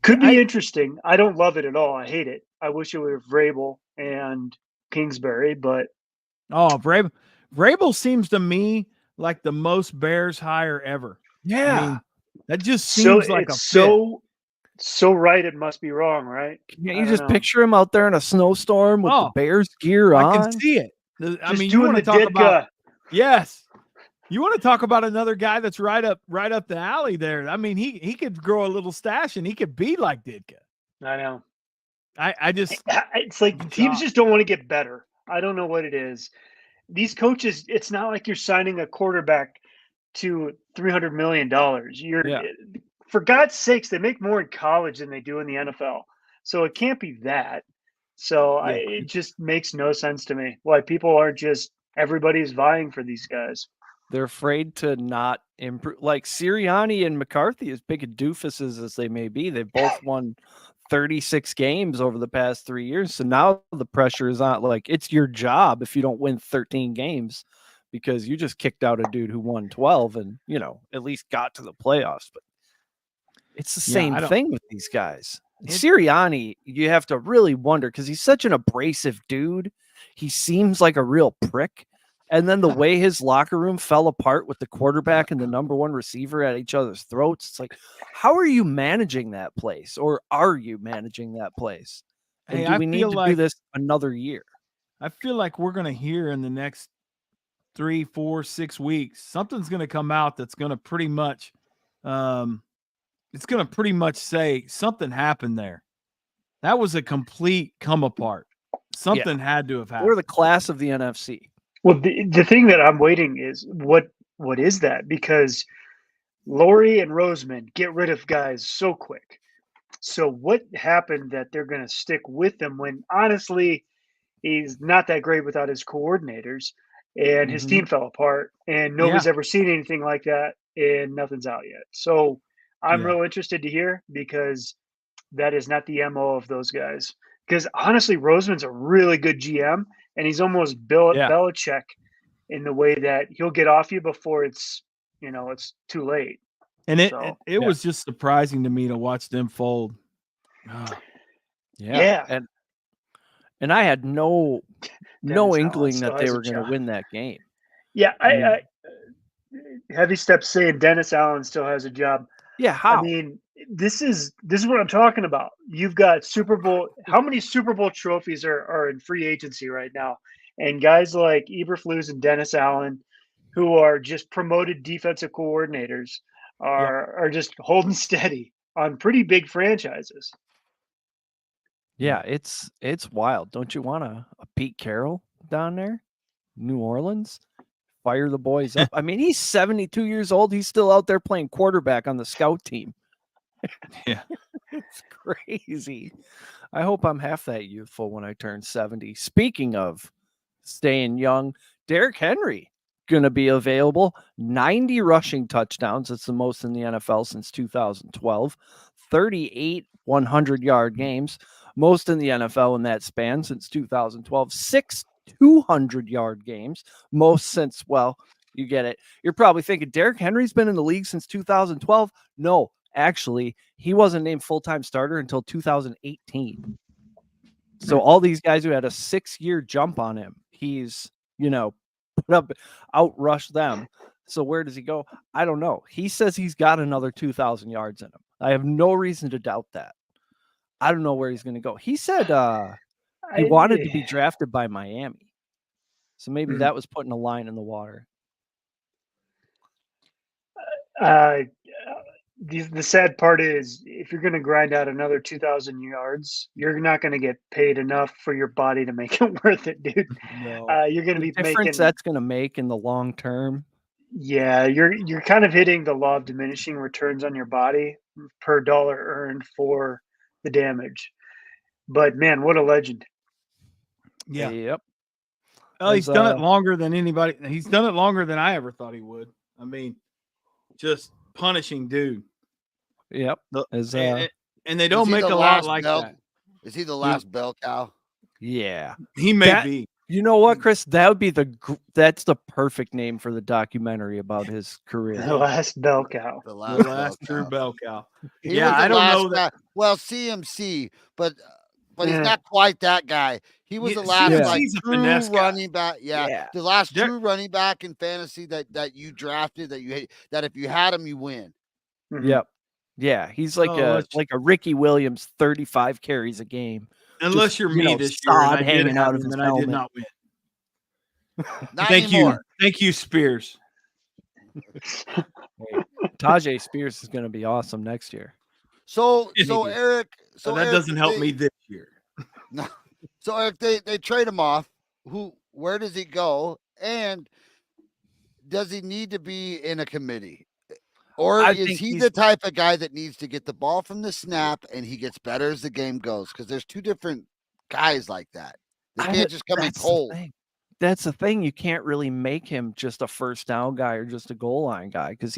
could be interesting. I don't love it at all. I hate it. I wish it were Vrabel and Kingsbury, but Vrabel seems to me like the most Bears hire ever. Yeah. I mean, that just seems like so right it must be wrong, right? Can't you just picture him out there in a snowstorm with the Bears gear on? I can see it. I mean, you want to talk about you want to talk about another guy that's right up the alley there. I mean, he could grow a little stash and he could be like Ditka. I know. I just it's like teams just don't want to get better. I don't know what it is. These coaches, it's not like you're signing a quarterback to $300 million. For God's sakes, they make more in college than they do in the NFL. So it can't be that. So it just makes no sense to me why people are just everybody's vying for these guys. They're afraid to not improve. Like Sirianni and McCarthy, as big a doofuses as they may be, they've both won 36 games over the past 3 years. So now the pressure is on. Like, it's your job if you don't win 13 games because you just kicked out a dude who won 12 and, at least got to the playoffs. But it's the same thing with these guys. Sirianni, you have to really wonder because he's such an abrasive dude. He seems like a real prick. And then the way his locker room fell apart with the quarterback and the number one receiver at each other's throats, it's like, how are you managing that place? Or are you managing that place? And do we need to do this another year? I feel like we're going to hear in the next 3, 4, 6 weeks, something's going to come out that's going to pretty much it's going to pretty much say something happened there. That was a complete come apart. Something had to have happened. We're the class of the NFC. Well, the thing that I'm waiting is what is that? Because Laurie and Roseman get rid of guys so quick. So what happened that they're going to stick with him when honestly he's not that great without his coordinators and his team fell apart and nobody's ever seen anything like that and nothing's out yet. So I'm real interested to hear because that is not the MO of those guys. Because honestly, Roseman's a really good GM, and he's almost Belichick in the way that he'll get off you before it's too late. And it was just surprising to me to watch them fold. And I had no inkling that they were going to win that game. Yeah, I heavy steps saying Dennis Allen still has a job. Yeah, how? I mean, this is what I'm talking about. You've got Super Bowl. How many Super Bowl trophies are in free agency right now? And guys like Eberflus and Dennis Allen, who are just promoted defensive coordinators, are just holding steady on pretty big franchises. Yeah, it's wild. Don't you want a Pete Carroll down there, New Orleans? fire the boys up. I mean, he's 72 years old. He's still out there playing quarterback on the scout team. Yeah. It's crazy. I hope I'm half that youthful when I turn 70. Speaking of staying young, Derrick Henry going to be available. 90 rushing touchdowns. It's the most in the NFL since 2012. 38 100-yard games. Most in the NFL in that span since 2012. 6 200-yard games. Most since, well, you get it. You're probably thinking Derrick Henry's been in the league since 2012. No, actually, he wasn't named full-time starter until 2018. So all these guys who had a 6-year jump on him, he's, outrushed them. So where does he go? I don't know. He says he's got another 2,000 yards in him. I have no reason to doubt that. I don't know where he's going to go. He said he wanted to be drafted by Miami. So maybe that was putting a line in the water. The sad part is if you're going to grind out another 2,000 yards, you're not going to get paid enough for your body to make it worth it, dude. No. You're going to be difference making that's going to make in the long term. Yeah, you're kind of hitting the law of diminishing returns on your body per dollar earned for the damage. But man, what a legend! Yeah. Yep. Well, he's done it longer than anybody. He's done it longer than I ever thought he would. I mean, just punishing dude. Yep. And they don't make a lot like that. Is he the last bell cow? Yeah. He may be. You know what, Chris? That would be that's the perfect name for the documentary about his career. The last bell cow. The last true bell cow. I don't know that. Well, CMC, but he's not quite that guy. He was the last true running back. Yeah, the last true running back in fantasy that you drafted that if you had him, you win. Mm-hmm. Yep. Yeah, he's like a Ricky Williams, 35 carries a game. Unless you're me this year, and I hanging out of his helmet. I did not win. Thank you, Spears. Tajay Spears is going to be awesome next year. So Eric, that doesn't help me this year. No. So Eric, they trade him off. Where does he go? And does he need to be in a committee? Or is he the type of guy that needs to get the ball from the snap and he gets better as the game goes? Because there's two different guys like that. They can't just come in cold. That's the thing. You can't really make him just a first down guy or just a goal line guy because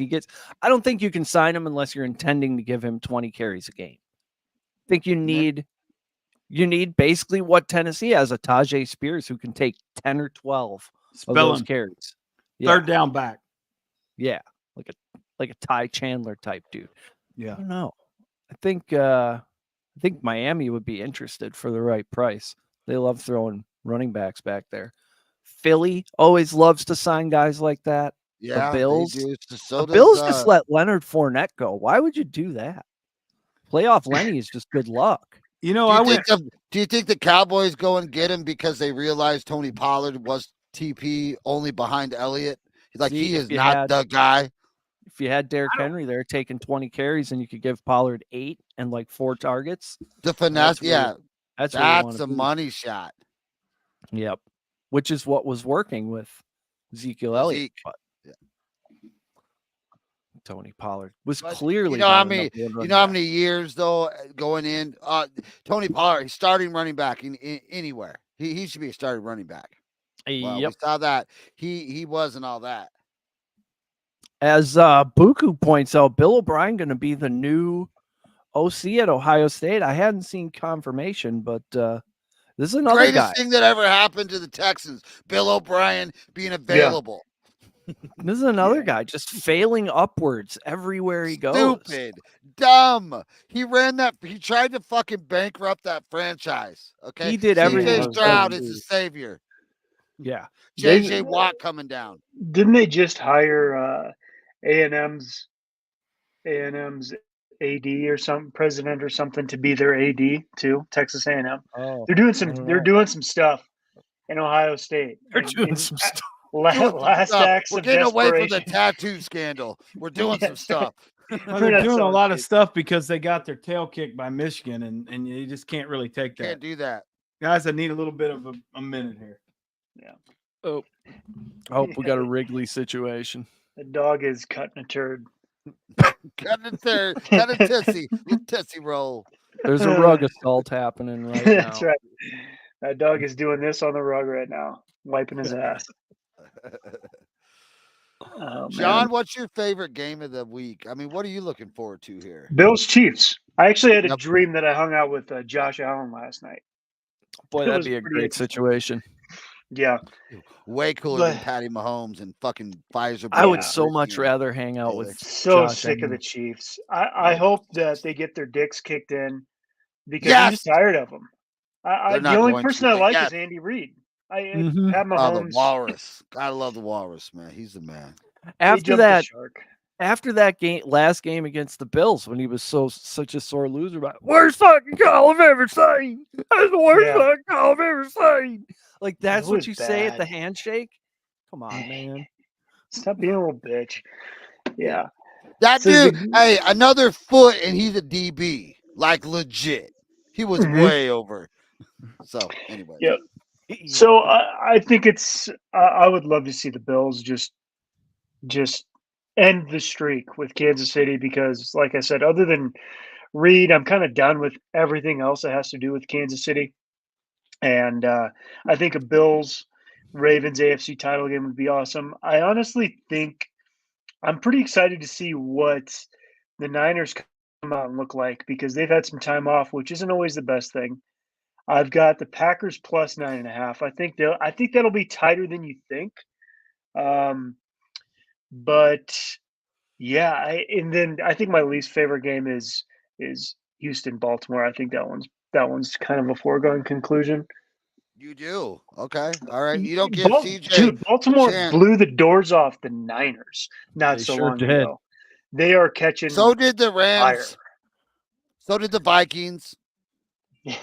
I don't think you can sign him unless you're intending to give him 20 carries a game. I think you need basically what Tennessee has, a Tajay Spears who can take 10 or 12 of those carries. Yeah. Third down back. Yeah. Like a Ty Chandler type dude. Yeah. I don't know. I think Miami would be interested for the right price. They love throwing running backs back there. Philly always loves to sign guys like that. Yeah. The Bills. So the Bills just let Leonard Fournette go. Why would you do that? Playoff Lenny is just good luck. You know, do you think the Cowboys go and get him because they realized Tony Pollard was TP only behind Elliott? He is not the guy. If you had Derrick Henry there taking 20 carries and you could give Pollard 8 and 4 targets. The finesse, that's a money shot. Yep. Which is what was working with Ezekiel Elliott. Tony Pollard was clearly. You know how many years though going in? Tony Pollard, he's starting running back in anywhere. He should be a starting running back. Well, we saw that he wasn't all that. As Buku points out, Bill O'Brien going to be the new OC at Ohio State. I hadn't seen confirmation, but this is another greatest thing that ever happened to the Texans. Bill O'Brien being available. Yeah. This is another guy just failing upwards everywhere he goes. Stupid, dumb. He tried to fucking bankrupt that franchise. Okay, he did everything. CJ Stroud is the savior. Yeah, JJ Watt coming down. Didn't they just hire A&M's AD or some president or something to be their AD too? Texas A&M. Oh, they're doing some stuff in Ohio State. They're doing some stuff. Last acts We're of getting away from desperation. the tattoo scandal. We're doing some stuff. Well, they're doing a lot of stuff because they got their tail kicked by Michigan, and you just can't really take that. Can't do that. Guys, I need a little bit of a minute here. Yeah. Oh, I hope we got a Wrigley situation. The dog is cutting a turd. Cut a third, cut a tootsie, little tootsie roll. There's a rug assault happening right now. That's right. That dog is doing this on the rug right now, wiping his ass. Oh, John, man. what's your favorite game of the week? I mean, what are you looking forward to here? Bills Chiefs. I actually had a Yep. dream that I hung out with Josh Allen last night. Boy, It that'd was be a pretty great interesting. situation. Yeah. Way cooler than But- Patty Mahomes and fucking Pfizer. I would Yeah. so much rather hang out with So Josh sick of Allen. the Chiefs. I hope that they get their dicks kicked in because Yes! I'm just tired of them. They're The not only going person to, I but like yes. is Andy Reid. Mhm. Pat Oh, the Mahomes. Walrus. I love the Walrus, man. He's the man. he After jumped the that, shark. after that game, last game against the Bills, when he was such a sore loser about worst fucking call I've ever seen. That's the worst Yeah. fucking call I've ever seen. Like that's It what was you say at the bad. handshake. Come on, man. Stop being a little bitch. Yeah. That So dude, hey, another foot and he's a DB. Like legit. He was Mhm. way over. So, anyway. Yep. So I think it's. I would love to see the Bills just end the streak with Kansas City because, like I said, other than Reed, I'm kind of done with everything else that has to do with Kansas City. And I think a Bills Ravens AFC title game would be awesome. I honestly think I'm pretty excited to see what the Niners come out and look like because they've had some time off, which isn't always the best thing. I've got the Packers plus 9.5. I think that'll be tighter than you think. But yeah, and then I think my least favorite game is Houston Baltimore. I think that one's kind of a foregone conclusion. You do. Okay. All right. You don't give CJ. Dude, Baltimore chance. blew the doors off the Niners not They so sure long did. ago. They are catching So did the fire. Rams. So did the Vikings. Yeah,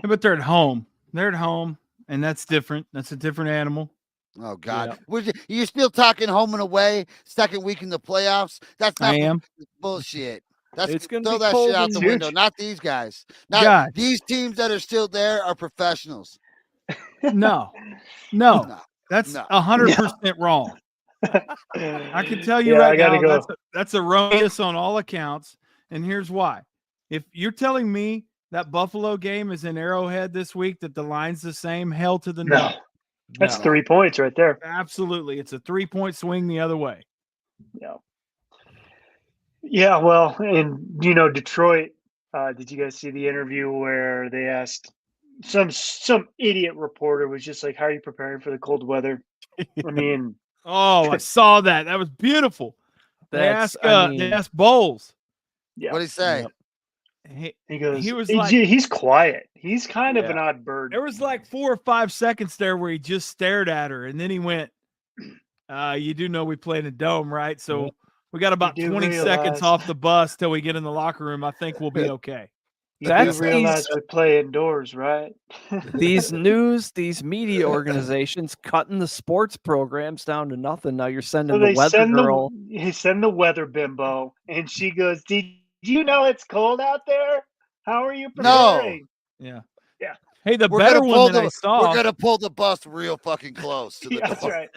but they're at home. They're at home, and that's different. That's a different animal. Oh God! You still talking home and away? Second week in the playoffs? That's not I am. bullshit. That's It's gonna throw be that cold shit out and the huge. window. Not these guys. Not God. these teams that are still there are professionals. No, No. that's No. 100% wrong. I can tell you Yeah, I right gotta now go. that's erroneous on all accounts, and here's why. If you're telling me that Buffalo game is in Arrowhead this week, that the line's the same, hell to the No, no. that's No. 3 points right there. Absolutely, it's a 3-point swing the other way. Yeah. Yeah, well, and Detroit. Did you guys see the interview where they asked some idiot reporter was just like, "How are you preparing for the cold weather?" I mean, Oh, I saw that. That was beautiful. They asked Bowles. yeah. What did he say? He, He goes. he was He's quiet. He's kind of an Yeah. odd bird. there was like 4 or 5 seconds there where he just stared at her, and then he went, you do know we play in a dome, right? So we got about You do 20 seconds realize- off the bus till we get in the locker room. I think we'll be okay. You That's do realize these- we play indoors, right? these media organizations cutting the sports programs down to nothing. Now you're sending So the they weather send girl. the weather bimbo, and she goes, "Did you know it's cold out there? How are you No. preparing?" Yeah. Yeah. Hey, the We're better gonna pull one that I saw. We're gonna pull the bus real fucking close to the Yeah, that's door. right.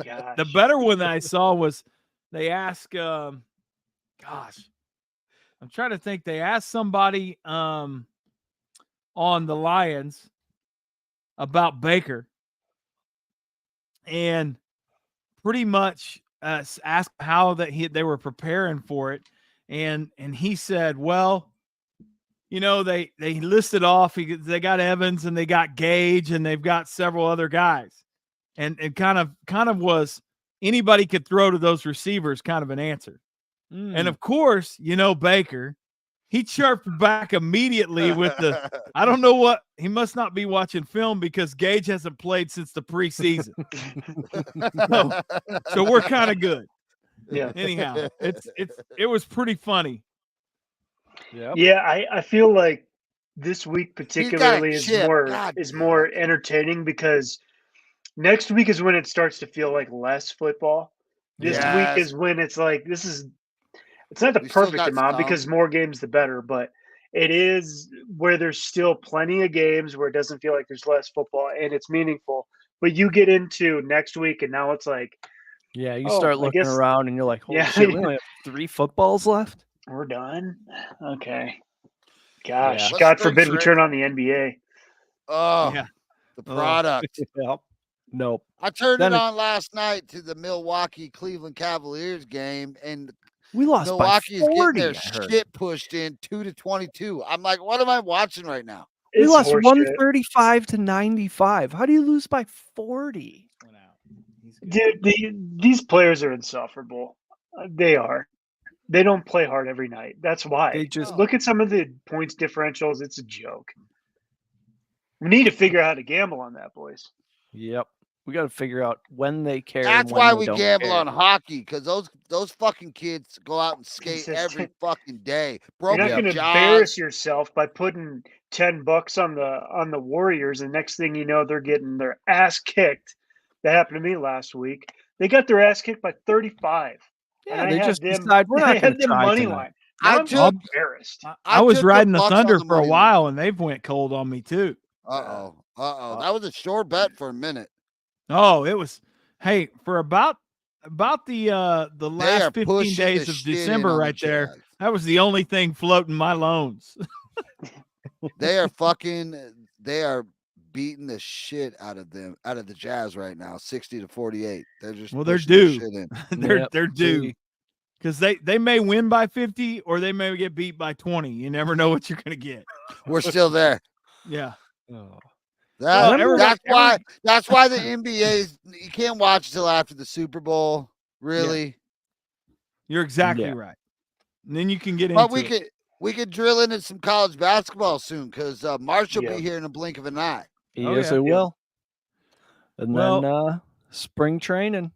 Gosh. The better one that I saw was they asked, gosh, I'm trying to think. They asked somebody on the Lions about Baker and pretty much asked how they were preparing for it. And he said, well, they listed off, they got Evans and they got Gage and they've got several other guys. And kind of was anybody could throw to those receivers kind of an answer. And of course, Baker, he chirped back immediately with I don't know what, he must not be watching film because Gage hasn't played since the preseason. So we're kind of good. Yeah. Anyhow, it was pretty funny. Yeah, I feel like this week particularly is chip. more God is damn more entertaining because next week is when it starts to feel like less football. This Yes. week is when it's like it's not the We still perfect got amount some. because more games the better, but it is where there's still plenty of games where it doesn't feel like there's less football and it's meaningful. But you get into next week and now it's like, Yeah, you Oh, start I looking guess- around and you're like, holy Yeah. shit, we only have 3 footballs left. we're done. Okay. Gosh, Yeah. God Spring forbid we turn training. on the NBA. Oh, Yeah. the product. Yep. Nope. I turned Then it it- on last night to the Milwaukee Cleveland Cavaliers game, and We lost Milwaukee's by getting 40. their I heard. shit pushed in 2-22. I'm like, what am I watching right now? We It's lost horseshit. 135 to 95. How do you lose by 40? Dude, these players are insufferable. They are. They don't play hard every night. That's why. They just- look at some of the points differentials. It's a joke. We need to figure out how to gamble on that, boys. Yep. We got to figure out when they care. and That's when why they we don't gamble care. on hockey, because those fucking kids go out and skate Consistent. every fucking day. You're Broken not going to jaws. embarrass yourself by putting $10 on the Warriors, and next thing you know, they're getting their ass kicked. That happened to me last week. They got their ass kicked by 35. Yeah, and they I had just them, decide we're I not going had to them try money tonight. line. I Now I'm took- embarrassed. I was took the riding the Bucks on Thunder the for a money line. while, and they've went cold on me too. Uh-oh. That was a sure bet for a minute. Oh, it was. Hey, for about the They are last 15 pushing days the of shit in December on the right there, Jags. that was the only thing floating my loans. They are beating the shit out of the Jazz right now, 60-48. They're just Well, they're pushing their due. shit in. they're Yep. due See, because they may win by 50 or they may get beat by 20. You never know what you're gonna get. We're still there. Yeah. oh. That's everybody- why the NBA's you can't watch until after the Super Bowl. Really, You're exactly Yeah. right. And then you can get into but it. we could drill into some college basketball soon because March will Yeah. be here in a blink of an eye. Yes, yeah. it will. And Well- then spring training.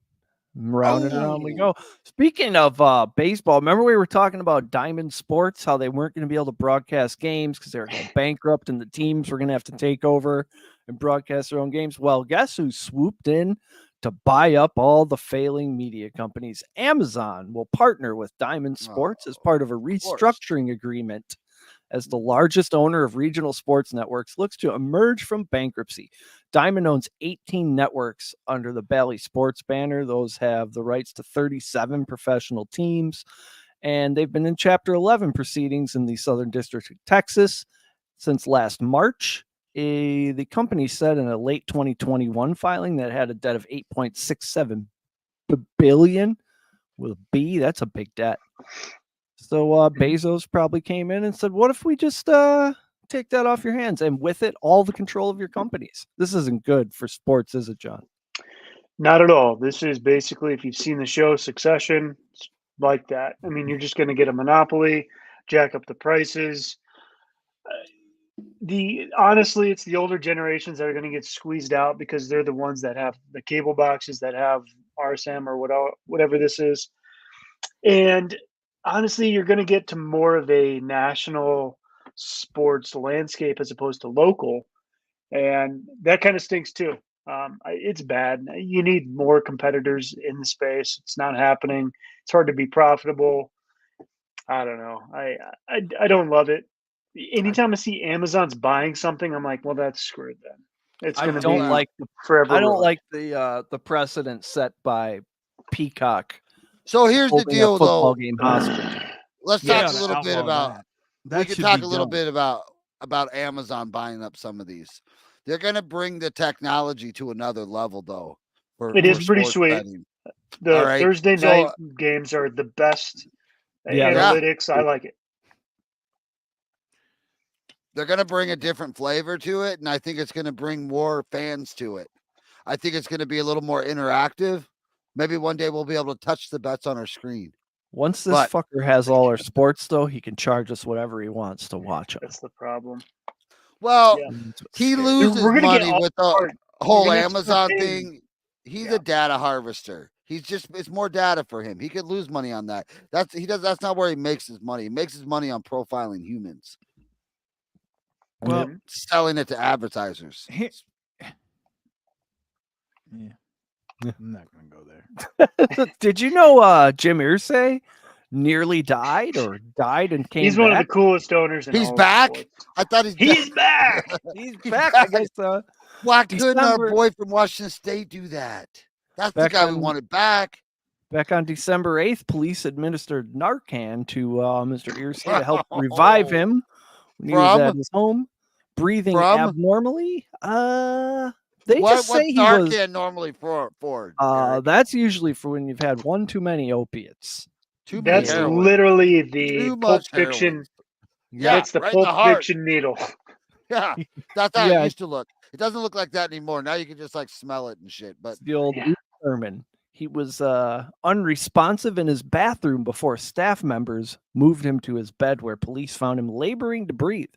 Rounding it on we Oh. go. Speaking of baseball, remember we were talking about Diamond Sports, how they weren't going to be able to broadcast games because they were going bankrupt and the teams were going to have to take over and broadcast their own games. Well, guess who swooped in to buy up all the failing media companies? Amazon will partner with Diamond Sports as part of a course. restructuring agreement as the largest owner of regional sports networks looks to emerge from bankruptcy. Diamond owns 18 networks under the Bally Sports banner. Those have the rights to 37 professional teams, and they've been in Chapter 11 proceedings in the Southern District of Texas since last March. The company said in a late 2021 filing that it had a debt of $8.67 billion with a B. That's a big debt. So Bezos probably came in and said, what if we just take that off your hands, and with it, all the control of your companies? This isn't good for sports, is it, John? Not at all. This is basically, if you've seen the show Succession, it's like that. I mean, you're just going to get a monopoly, jack up the prices. Honestly, it's the older generations that are going to get squeezed out because they're the ones that have the cable boxes that have RSM or whatever this is. And honestly, you're going to get to more of a national sports landscape as opposed to local. And that kind of stinks too. It's bad. You need more competitors in the space. It's not happening. It's hard to be profitable. I don't know. I don't love it. Anytime I see Amazon's buying something, I'm like, well, that's screwed then. It's I going to don't be like forever. I don't ruined. like the precedent set by Peacock So here's the holding a deal, football though. game hostage. Let's Yeah, talk a little bit about. We could should talk be a little done. bit about Amazon buying up some of these. They're going to bring the technology to another level, though. It is pretty sports sweet. betting. The All right, Thursday so- night games are the best. Yeah, Analytics, I like it. They're going to bring a different flavor to it, and I think it's going to bring more fans to it. I think it's going to be a little more interactive. Maybe one day we'll be able to touch the bets on our screen. Once this But- fucker has all our sports, though, he can charge us whatever he wants to watch us. That's the problem. Well, Yeah. he loses We're gonna get money all with the hard. whole We're gonna have to Amazon start paying. thing. He's Yeah. a data harvester. It's more data for him. He could lose money on that. That's not where he makes his money. He makes his money on profiling humans, Well, selling it to advertisers. He- yeah. I'm not going to go there. Did you know Jim Irsay nearly died or died and came He's back. one of the coolest owners in He's all of back? sports. I thought He's back. He's He's back, I back. guess. Why couldn't our December- boy from Washington State do that? That's the Back guy we on- wanted back. Back on December 8th, police administered Narcan to Mr. Irsay to help revive him when he was From? at his home, breathing From? abnormally. They What's just say he Narcan was. normally for? Eric? That's usually for when you've had one too many opiates. Too much That's heroin. literally the Too Pulp much heroin. Fiction. Yeah, That's the right in the Pulp heart. Fiction needle. Yeah, that's how Yeah. it used to look. It doesn't look like that anymore. Now you can just like smell it and shit. But It's the old Yeah. Thurman. He was unresponsive in his bathroom before staff members moved him to his bed, where police found him laboring to breathe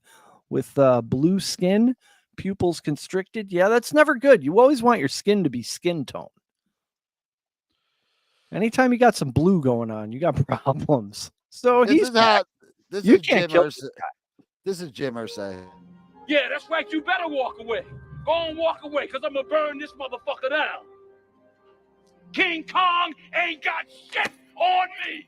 with blue skin, pupils constricted. Yeah, that's never good. You always want your skin to be skin tone. Anytime you got some blue going on, you got problems. So this he's is how. This You is can't Jim kill Irsay. This is Jim Irsay. Yeah, that's right. You better walk away. Go on, walk away, because I'm going to burn this motherfucker down. King Kong ain't got shit on me.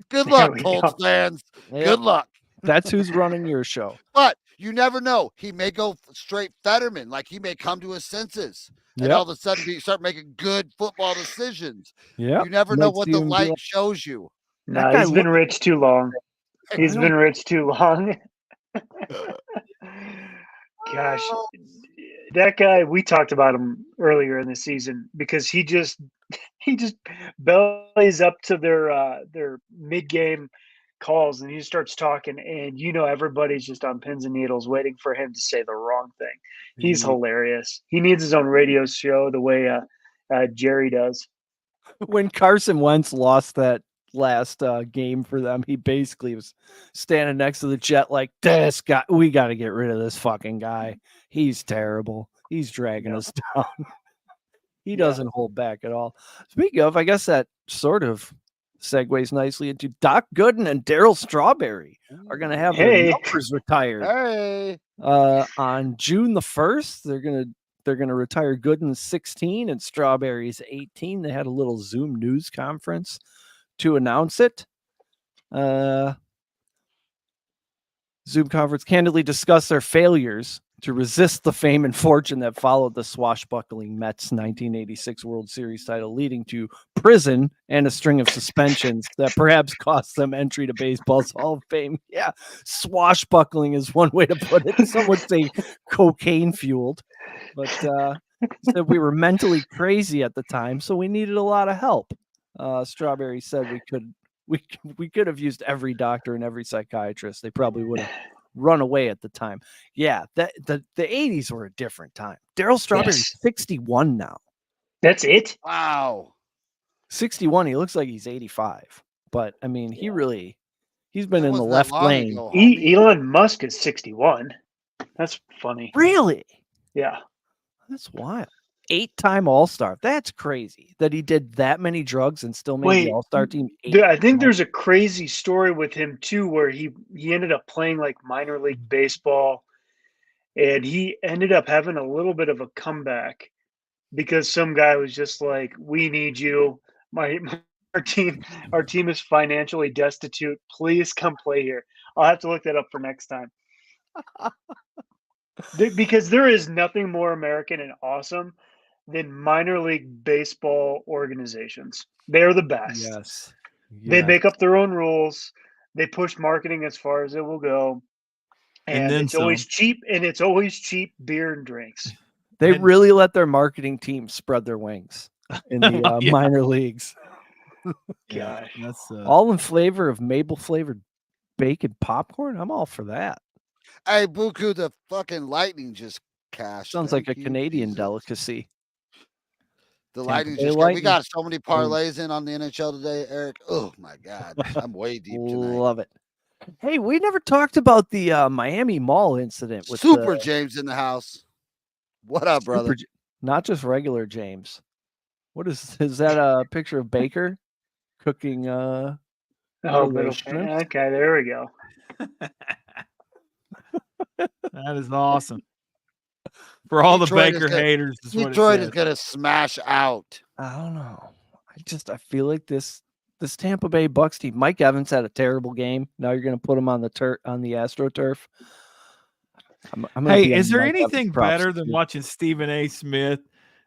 Good There luck, we Colts go. fans. Yeah, Good luck. that's who's running your show. But you never know. He may go straight Fetterman. Like he may come to his senses. And Yep. all of a sudden start making good football decisions. Yeah, You never know what the light shows you. That No, guy he's been rich too long. He's I been rich too long. Gosh, that guy, we talked about him earlier in the season because he just bellies up to their mid-game calls and he starts talking and everybody's just on pins and needles waiting for him to say the wrong thing. He's hilarious. He needs his own radio show the way Jerry does. When Carson Wentz lost that last game for them, he basically was standing next to the jet like, this guy, we got to get rid of this fucking guy. He's terrible. He's dragging us down. He doesn't hold back at all. Speaking of, I guess that sort of segues nicely into Doc Gooden and Darryl Strawberry are going to have their numbers retired. Hey. On June the 1st, they're gonna retire Gooden's 16 and Strawberry's 18. They had a little Zoom news conference to announce it. Zoom conference candidly discussed their failures to resist the fame and fortune that followed the swashbuckling Mets 1986 World Series title, leading to prison and a string of suspensions that perhaps cost them entry to baseball's Hall of Fame. Yeah, swashbuckling is one way to put it. Some would say cocaine fueled, but said we were mentally crazy at the time, so we needed a lot of help. Strawberry said we could have used every doctor and every psychiatrist. They probably would have run away at the time. Yeah, the 80s were a different time. Darryl Strawberry's 61 now. That's it? Wow. 61. He looks like he's 85. But I mean, he's been That in the wasn't that left long lane. ago, homie. Elon Musk is 61. That's funny. Really? Yeah. That's wild. 8-time All-Star. That's crazy that he did that many drugs and still made Wait, the All-Star team. I think there's a crazy story with him too, where he ended up playing like minor league baseball, and he ended up having a little bit of a comeback because some guy was just like, "We need you. Our team is financially destitute. Please come play here." I'll have to look that up for next time. Because there is nothing more American and awesome than minor league baseball organizations. They're the best. Yes. They make up their own rules. They push marketing as far as it will go. And then it's always cheap, and it's always cheap beer and drinks. They really let their marketing team spread their wings in the minor leagues. Gosh. That's All in flavor of maple flavored bacon popcorn. I'm all for that. Hey, Buku, the fucking Lightning just cashed. Sounds like a Thank you, Canadian Jesus. delicacy. The Tampa Lightning Bay just Lightning. we got so many parlays in on the NHL today, Eric. Oh my God. I'm way deep tonight. Love it. Hey, we never talked about the Miami Mall incident with Super James in the house. What up, brother? Not just regular James. What is that a picture of Baker cooking Oh, little shrimp. Okay, there we go. that is awesome. For all Detroit the Baker haters, is what Detroit it is says. gonna smash out. I don't know. I feel like this Tampa Bay Bucks team. Mike Evans had a terrible game. Now you're going to put him on the AstroTurf. Hey, is there anything better than watching Stephen A. Smith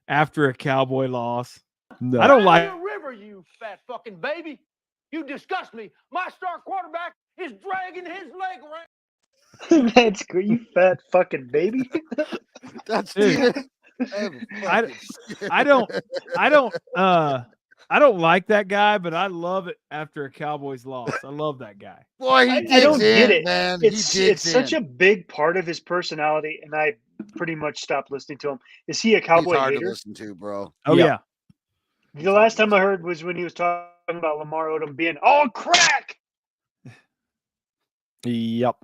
after a Cowboy loss? No. I don't like. River, you fat fucking baby. You disgust me. My star quarterback is dragging his leg around. That's good, you fat fucking baby. That's I don't like that guy, but I love it after a Cowboys loss. I love that guy. Boy, I don't get it, man. It's such a big part of his personality, and I pretty much stopped listening to him. Is he a Cowboy He's hard hater? to listen to, bro. Oh yeah. The last time I heard was when he was talking about Lamar Odom being all crack. Yep.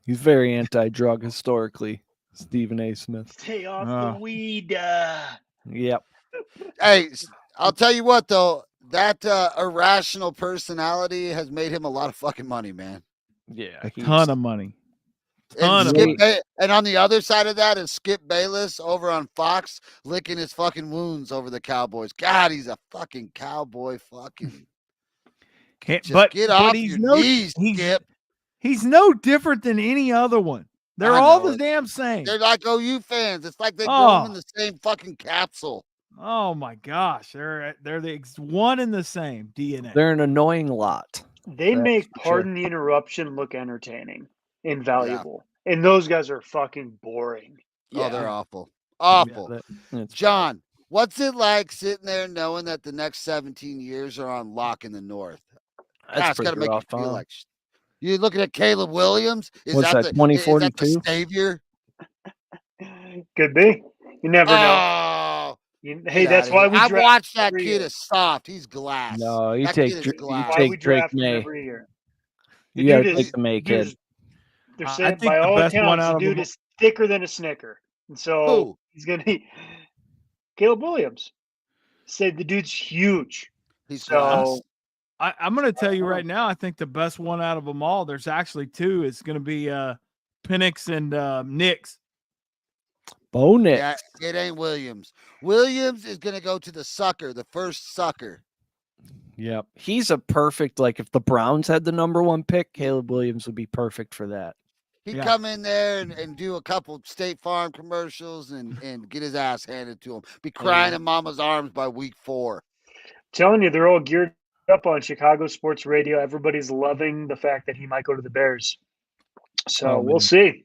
He's very anti-drug historically, Stephen A. Smith. Stay off the weed. Yep. Hey, I'll tell you what, though. That irrational personality has made him a lot of fucking money, man. Yeah. A ton of money. And on the other side of that is Skip Bayless over on Fox licking his fucking wounds over the Cowboys. God, he's a fucking cowboy. Fucking. Get off your knees, Skip. He's no different than any other one. They're all the damn same. They're like OU fans. It's like they grow them in the same fucking capsule. Oh my gosh, they're the one and the same DNA. They're an annoying lot. They make pardon the interruption look entertaining and valuable, and those guys are fucking boring. Oh, they're awful. Awful. John, what's it like sitting there knowing that the next 17 years are on lock in the North? That's got to make you feel like. You're looking at Caleb Williams. Is that 2042 savior? Could be. You never know. Hey, that's why we. I watched that kid as soft. He's glass. No, you take Drake May. Every year. You got to take the May kid. They're saying by all accounts, the dude is thicker than a Snicker, and so he's gonna be Caleb Williams. Said the dude's huge. He's so. I'm going to tell you right now, I think the best one out of them all, there's actually two. It's going to be Penix and Nix. Bo Nix. Yeah, it ain't Williams. Williams is going to go to the sucker, the first sucker. Yep. He's a perfect, like if the Browns had the number one pick, Caleb Williams would be perfect for that. He'd come in there and do a couple State Farm commercials and get his ass handed to him. Be crying in mama's arms by week 4. Telling you, they're all geared up on Chicago Sports Radio. Everybody's loving the fact that he might go to the Bears. So we'll see.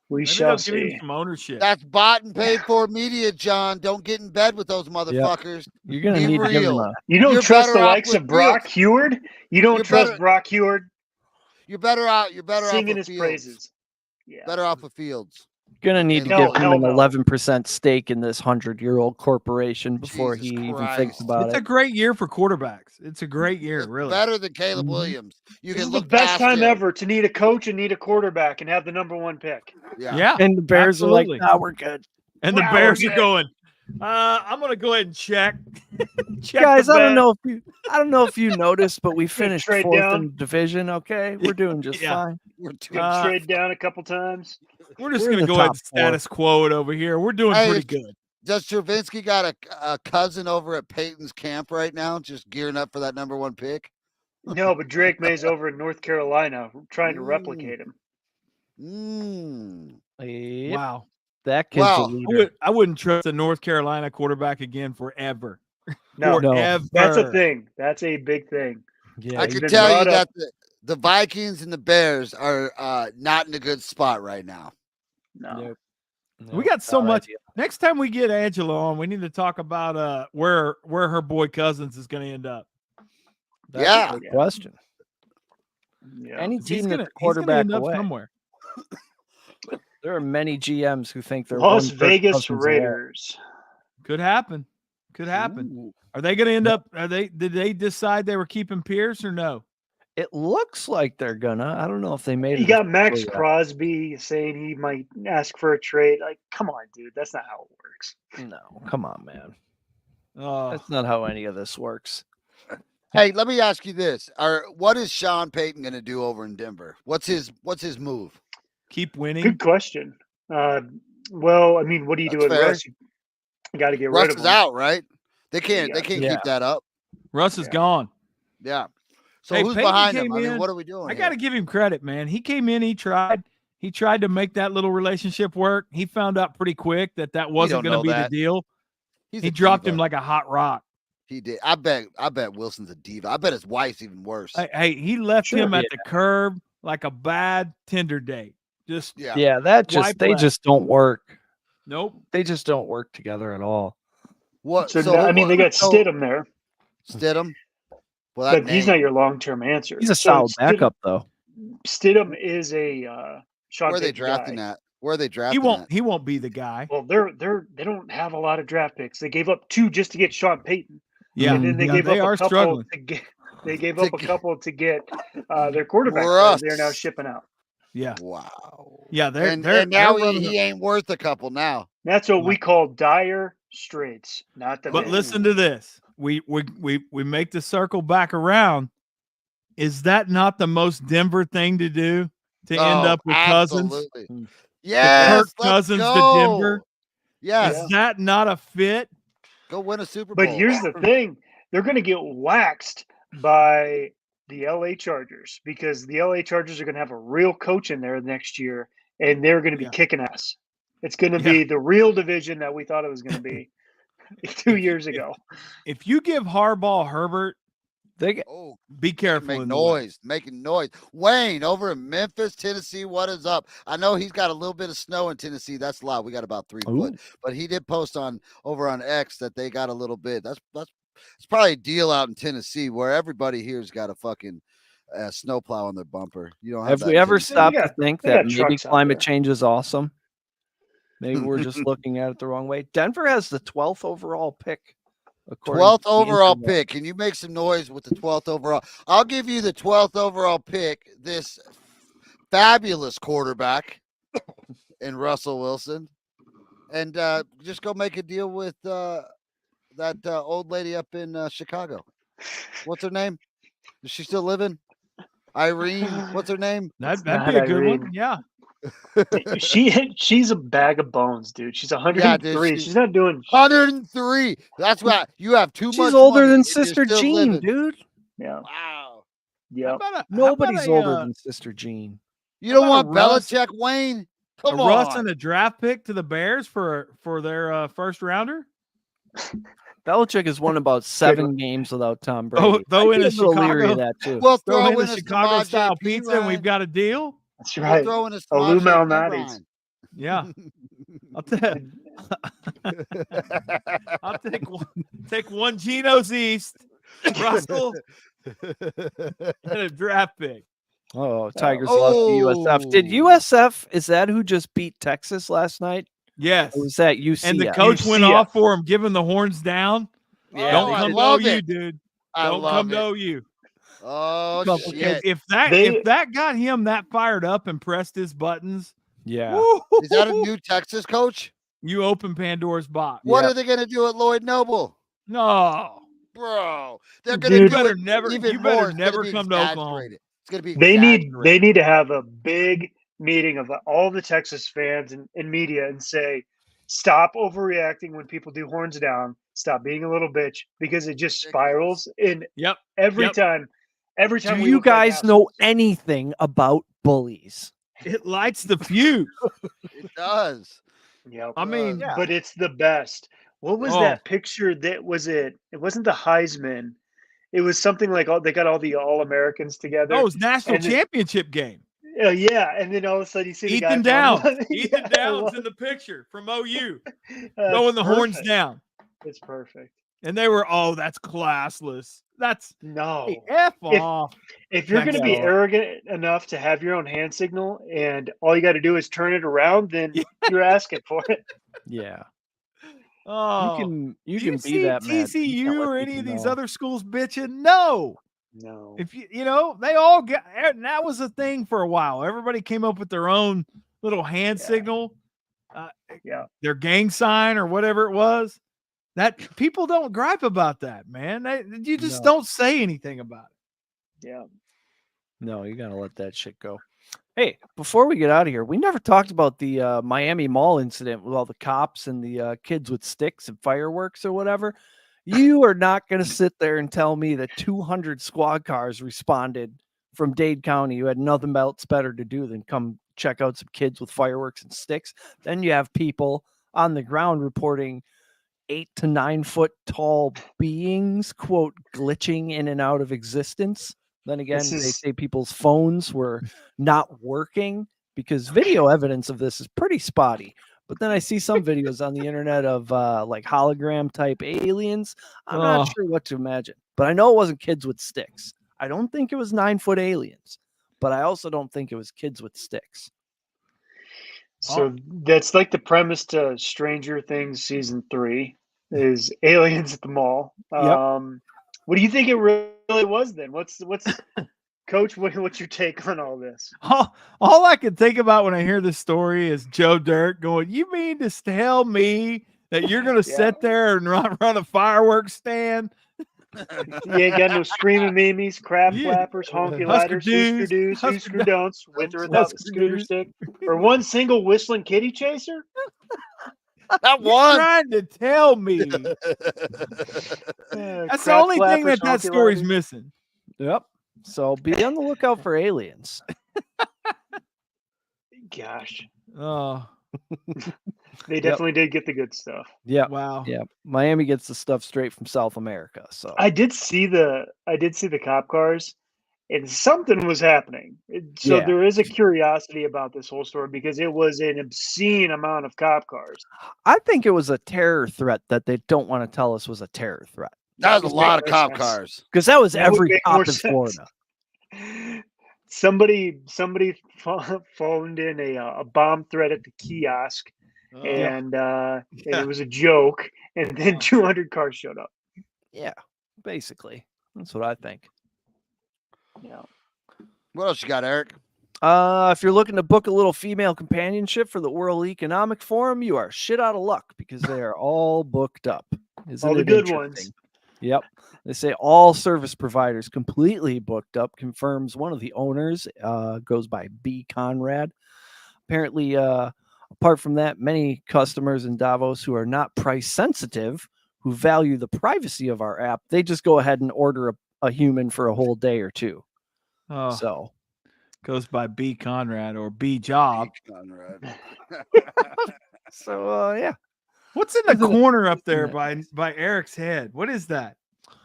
We shall see. Give him some ownership. That's bought and paid for media, John. Don't get in bed with those motherfuckers. Yep. You're going to need to give him You don't trust the likes of Brock Heward? You don't trust Brock Heward? You're better out. You're better singing off his praises. Yeah. Better off with Fields. Going to need to give him an 11% stake in this 100-year-old corporation before he even thinks about it. It's a great year for quarterbacks. It's a great year, really. Better than Caleb Williams. You this can is the best time ever to need a coach and need a quarterback and have the number one pick. Yeah. And the Bears are like, nah, we're good. And the Bears are going, I'm going to go ahead and check. Guys, I don't know if you noticed, but we finished 4th in the division. Okay, we're doing just fine. We're trade down a couple times. We're just going to go ahead and status quo it over here. We're doing pretty good. Does Stravinsky got a cousin over at Peyton's camp right now, just gearing up for that number one pick? No, but Drake May's over in North Carolina trying to replicate him. Yep. Wow. That kid's a leader. I wouldn't trust a North Carolina quarterback again forever. No, that's a thing. That's a big thing. Yeah, I can tell you that the Vikings and the Bears are not in a good spot right now. No. We got so much. Next time we get Angela on, we need to talk about where her boy Cousins is going to end up. That's a good question. Yeah. Any team that's quarterback end up away. somewhere. There are many GMs who think they're Las Vegas Raiders. Could happen. Could happen. Ooh. Are they going to end up? Did they decide they were keeping Pierce or no? It looks like they're gonna. I don't know if they made it. You got Max Crosby saying he might ask for a trade. Like, come on, dude. That's not how it works. No, come on, man. That's not how any of this works. Hey, let me ask you this: what is Sean Payton going to do over in Denver? What's his move? Keep winning. Good question. Well, I mean, what do you do with Russ? You got to get rid of him. Russ is out, right? They can't keep that up. Russ is gone. Yeah. So Hey, who's Peyton behind him? came I mean, in. what are we doing? I got to give him credit, man. He came in. He tried to make that little relationship work. He found out pretty quick that wasn't going to be the deal. He dropped him like a hot rock. He did. I bet Wilson's a diva. I bet his wife's even worse. Hey, he left him at the curb like a bad Tinder date. Just they just don't work. Nope. They just don't work together at all. What? So I mean, they got Stidham there. Stidham. Well, but he's not your long-term answer. He's a solid backup, though. Stidham is a Sean Where are they drafting at? Where are they drafting? He won't be the guy. Well, they don't have a lot of draft picks. They gave up 2 just to get Sean Payton. Yeah, and then they gave up a couple struggling. to get. They gave up a couple to get their quarterback. They're now shipping out. Yeah. Wow. Yeah, they're now he ain't worth a couple now. That's what we call dire straits, not the. But listen to this. We make the circle back around. Is that not the most Denver thing to do to end up with Cousins? Yes, Kirk Cousins to Denver. Yes. Is that not a fit? Go win a Super Bowl. But here's the thing. They're going to get waxed by the LA Chargers because the LA Chargers are going to have a real coach in there next year, and they're going to be kicking ass. It's going to be the real division that we thought it was going to be 2 years ago. If you give Harbaugh Herbert, be careful. Making noise. Wayne over in Memphis, Tennessee. What is up? I know he's got a little bit of snow in Tennessee. That's a lot. We got about 3 foot, but he did post over on X that they got a little bit. It's probably a deal out in Tennessee where everybody here's got a fucking snowplow on their bumper. You don't have we ever stopped to think that maybe climate change is awesome? Maybe we're just looking at it the wrong way. Denver has the 12th overall pick. 12th overall pick. Can you make some noise with the 12th overall? I'll give you the 12th overall pick. This fabulous quarterback in Russell Wilson. And just go make a deal with that old lady up in Chicago. What's her name? Is she still living? Irene. What's her name? That'd be a good one. Yeah. She's a bag of bones, dude. She's 103. Yeah, dude, she's not doing 103. That's why you have too much. She's older than Sister Jean, dude. Yeah. Wow. Yeah. Nobody's older than Sister Jean. You don't want Belichick, Wayne? Come on. Russ and a draft pick to the Bears for their first rounder. Belichick has won about 7 games without Tom Brady. Throw in a Chicago. That too. We'll throw in a Chicago style pizza, and we've got a deal. That's right. We'll throw in a Lou Malnati's. Yeah. I'll take one Geno's East, Russell, and a draft pick. Oh, Tigers lost to USF. Did USF, is that who just beat Texas last night? Yes. Or was that UCF? And the coach went off for him, giving the horns down. Yeah, don't come to OU, dude. Don't come to OU. Oh, shit. If that got him that fired up and pressed his buttons, is that a new Texas coach? You open Pandora's box. What are they going to do at Lloyd Noble? No, bro, they're going to do better it never. Even You more. better It's never be come to Oklahoma. It's going to be. They need to have a big meeting of all the Texas fans and media and say, stop overreacting when people do horns down. Stop being a little bitch because it just spirals. And every time. Do you guys know anything about bullies? It lights the fuse. It does. Yeah, I mean, but it's the best. What was that picture? That was it. It wasn't the Heisman. It was something like they got all the All-Americans together. Oh, it was national championship game. Yeah, and then all of a sudden you see Ethan Downs. Ethan Downs in the picture from OU, throwing the horns down. It's perfect. And they were, that's classless. That's F off. If you're going to be arrogant enough to have your own hand signal and all you got to do is turn it around, then you're asking for it. Yeah. Oh, you can be that mad. TCU or any of these other schools bitching? No. If they all got, and that was a thing for a while. Everybody came up with their own little hand signal. Their gang sign or whatever it was. That people don't gripe about that, man. You just don't say anything about it. Yeah. No, you gotta let that shit go. Hey, before we get out of here, we never talked about the Miami Mall incident with all the cops and the kids with sticks and fireworks or whatever. You are not going to sit there and tell me that 200 squad cars responded from Dade County who had nothing else better to do than come check out some kids with fireworks and sticks. Then you have people on the ground reporting 8 to 9 foot tall beings, quote, glitching in and out of existence. Then again, they say people's phones were not working because video evidence of this is pretty spotty. But then I see some videos on the internet of like hologram type aliens. I'm not sure what to imagine, but I know it wasn't kids with sticks. I don't think it was 9-foot aliens, but I also don't think it was kids with sticks. So that's like the premise to Stranger Things season 3 is aliens at the mall. What do you think it really was then? What's Coach? What's your take on all this? All I can think about when I hear this story is Joe Dirt going, "You mean to tell me that you're going to sit there and run a fireworks stand?" You ain't got no screaming memes, crab flappers, honky lighters, Husker do's, Husker don'ts, with or without the scooter stick, or one single whistling kitty chaser. That one. Trying to tell me. That's the only thing that story's missing. Yep. So be on the lookout for aliens. Gosh. Oh. They definitely did get the good stuff. Yeah. Wow. Yeah. Miami gets the stuff straight from South America. So I did see the cop cars, and something was happening. So there is a curiosity about this whole story because it was an obscene amount of cop cars. I think it was a terror threat that they don't want to tell us was a terror threat. That was a lot of cop cars. Because that was every cop in Florida. Somebody phoned in a bomb threat at the kiosk, and it was a joke, and then 200 cars showed up. Yeah, basically. That's what I think. Yeah. What else you got, Eric? If you're looking to book a little female companionship for the World Economic Forum, you are shit out of luck because they are all booked up. All the good ones. Yep. They say all service providers completely booked up, confirms one of the owners, goes by B. Conrad. Apparently, apart from that, many customers in Davos who are not price sensitive, who value the privacy of our app, they just go ahead and order a human for a whole day or two. Oh, so goes by B. Conrad or B. Job. B. Conrad. So, yeah. What's in the corner up there by Eric's head? What is that?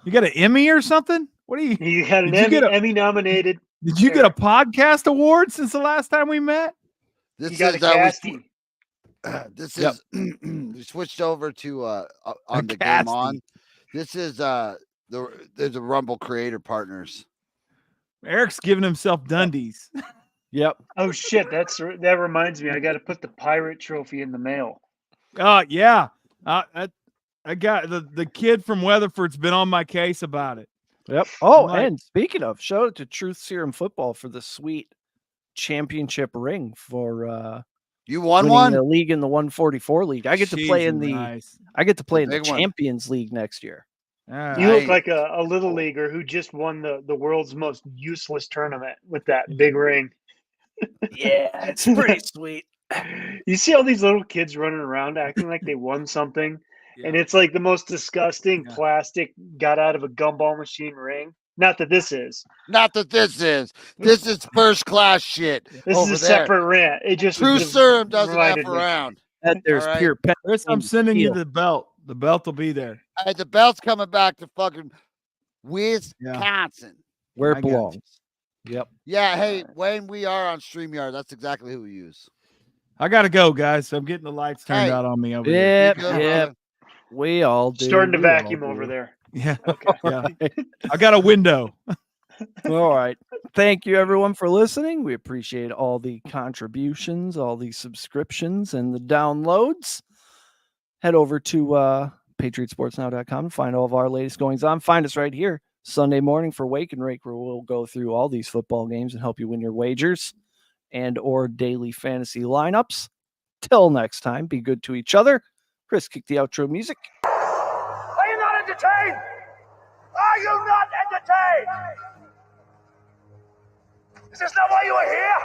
You got an Emmy or something? What do you? You had an Emmy nominated. Did you get a podcast award since the last time we met? This you got is a casting. This is we switched over to on the Game On. This is there's a Rumble Creator Partners. Eric's giving himself Dundies. Yep. Oh shit, that reminds me. I got to put the pirate trophy in the mail. Yeah. I got the kid from Weatherford's been on my case about it. Yep. Oh, and speaking of, shout out to Truth Serum Football for the sweet championship ring for you won one the league in the 144 league. I get to play in the the Champions League next year. You look like a little leaguer who just won the world's most useless tournament with that big ring. Yeah, it's pretty sweet. You see all these little kids running around acting like they won something, and it's like the most disgusting plastic got out of a gumball machine ring. Not that this is. This is first class shit. This is a separate rant. It just True Serum doesn't F around. There's pure pen. Chris, I'm sending you the belt. The belt will be there. Hey, the belt's coming back to fucking Wisconsin. Where it belongs. Yep. Yeah, hey, Wayne, we are on StreamYard. That's exactly who we use. I gotta go, guys. I'm getting the lights turned out on me over here. Yep. We all do. Starting to vacuum over there. Yeah. Okay. Yeah. I got a window. All right. Thank you, everyone, for listening. We appreciate all the contributions, all the subscriptions, and the downloads. Head over to patriotsportsnow.com to find all of our latest goings on. Find us right here Sunday morning for Wake and Rake, where we'll go through all these football games and help you win your wagers and or daily fantasy lineups. Till next time, be good to each other. Chris, kick the outro music. Are you not entertained? Are you not entertained? Is this not why you are here?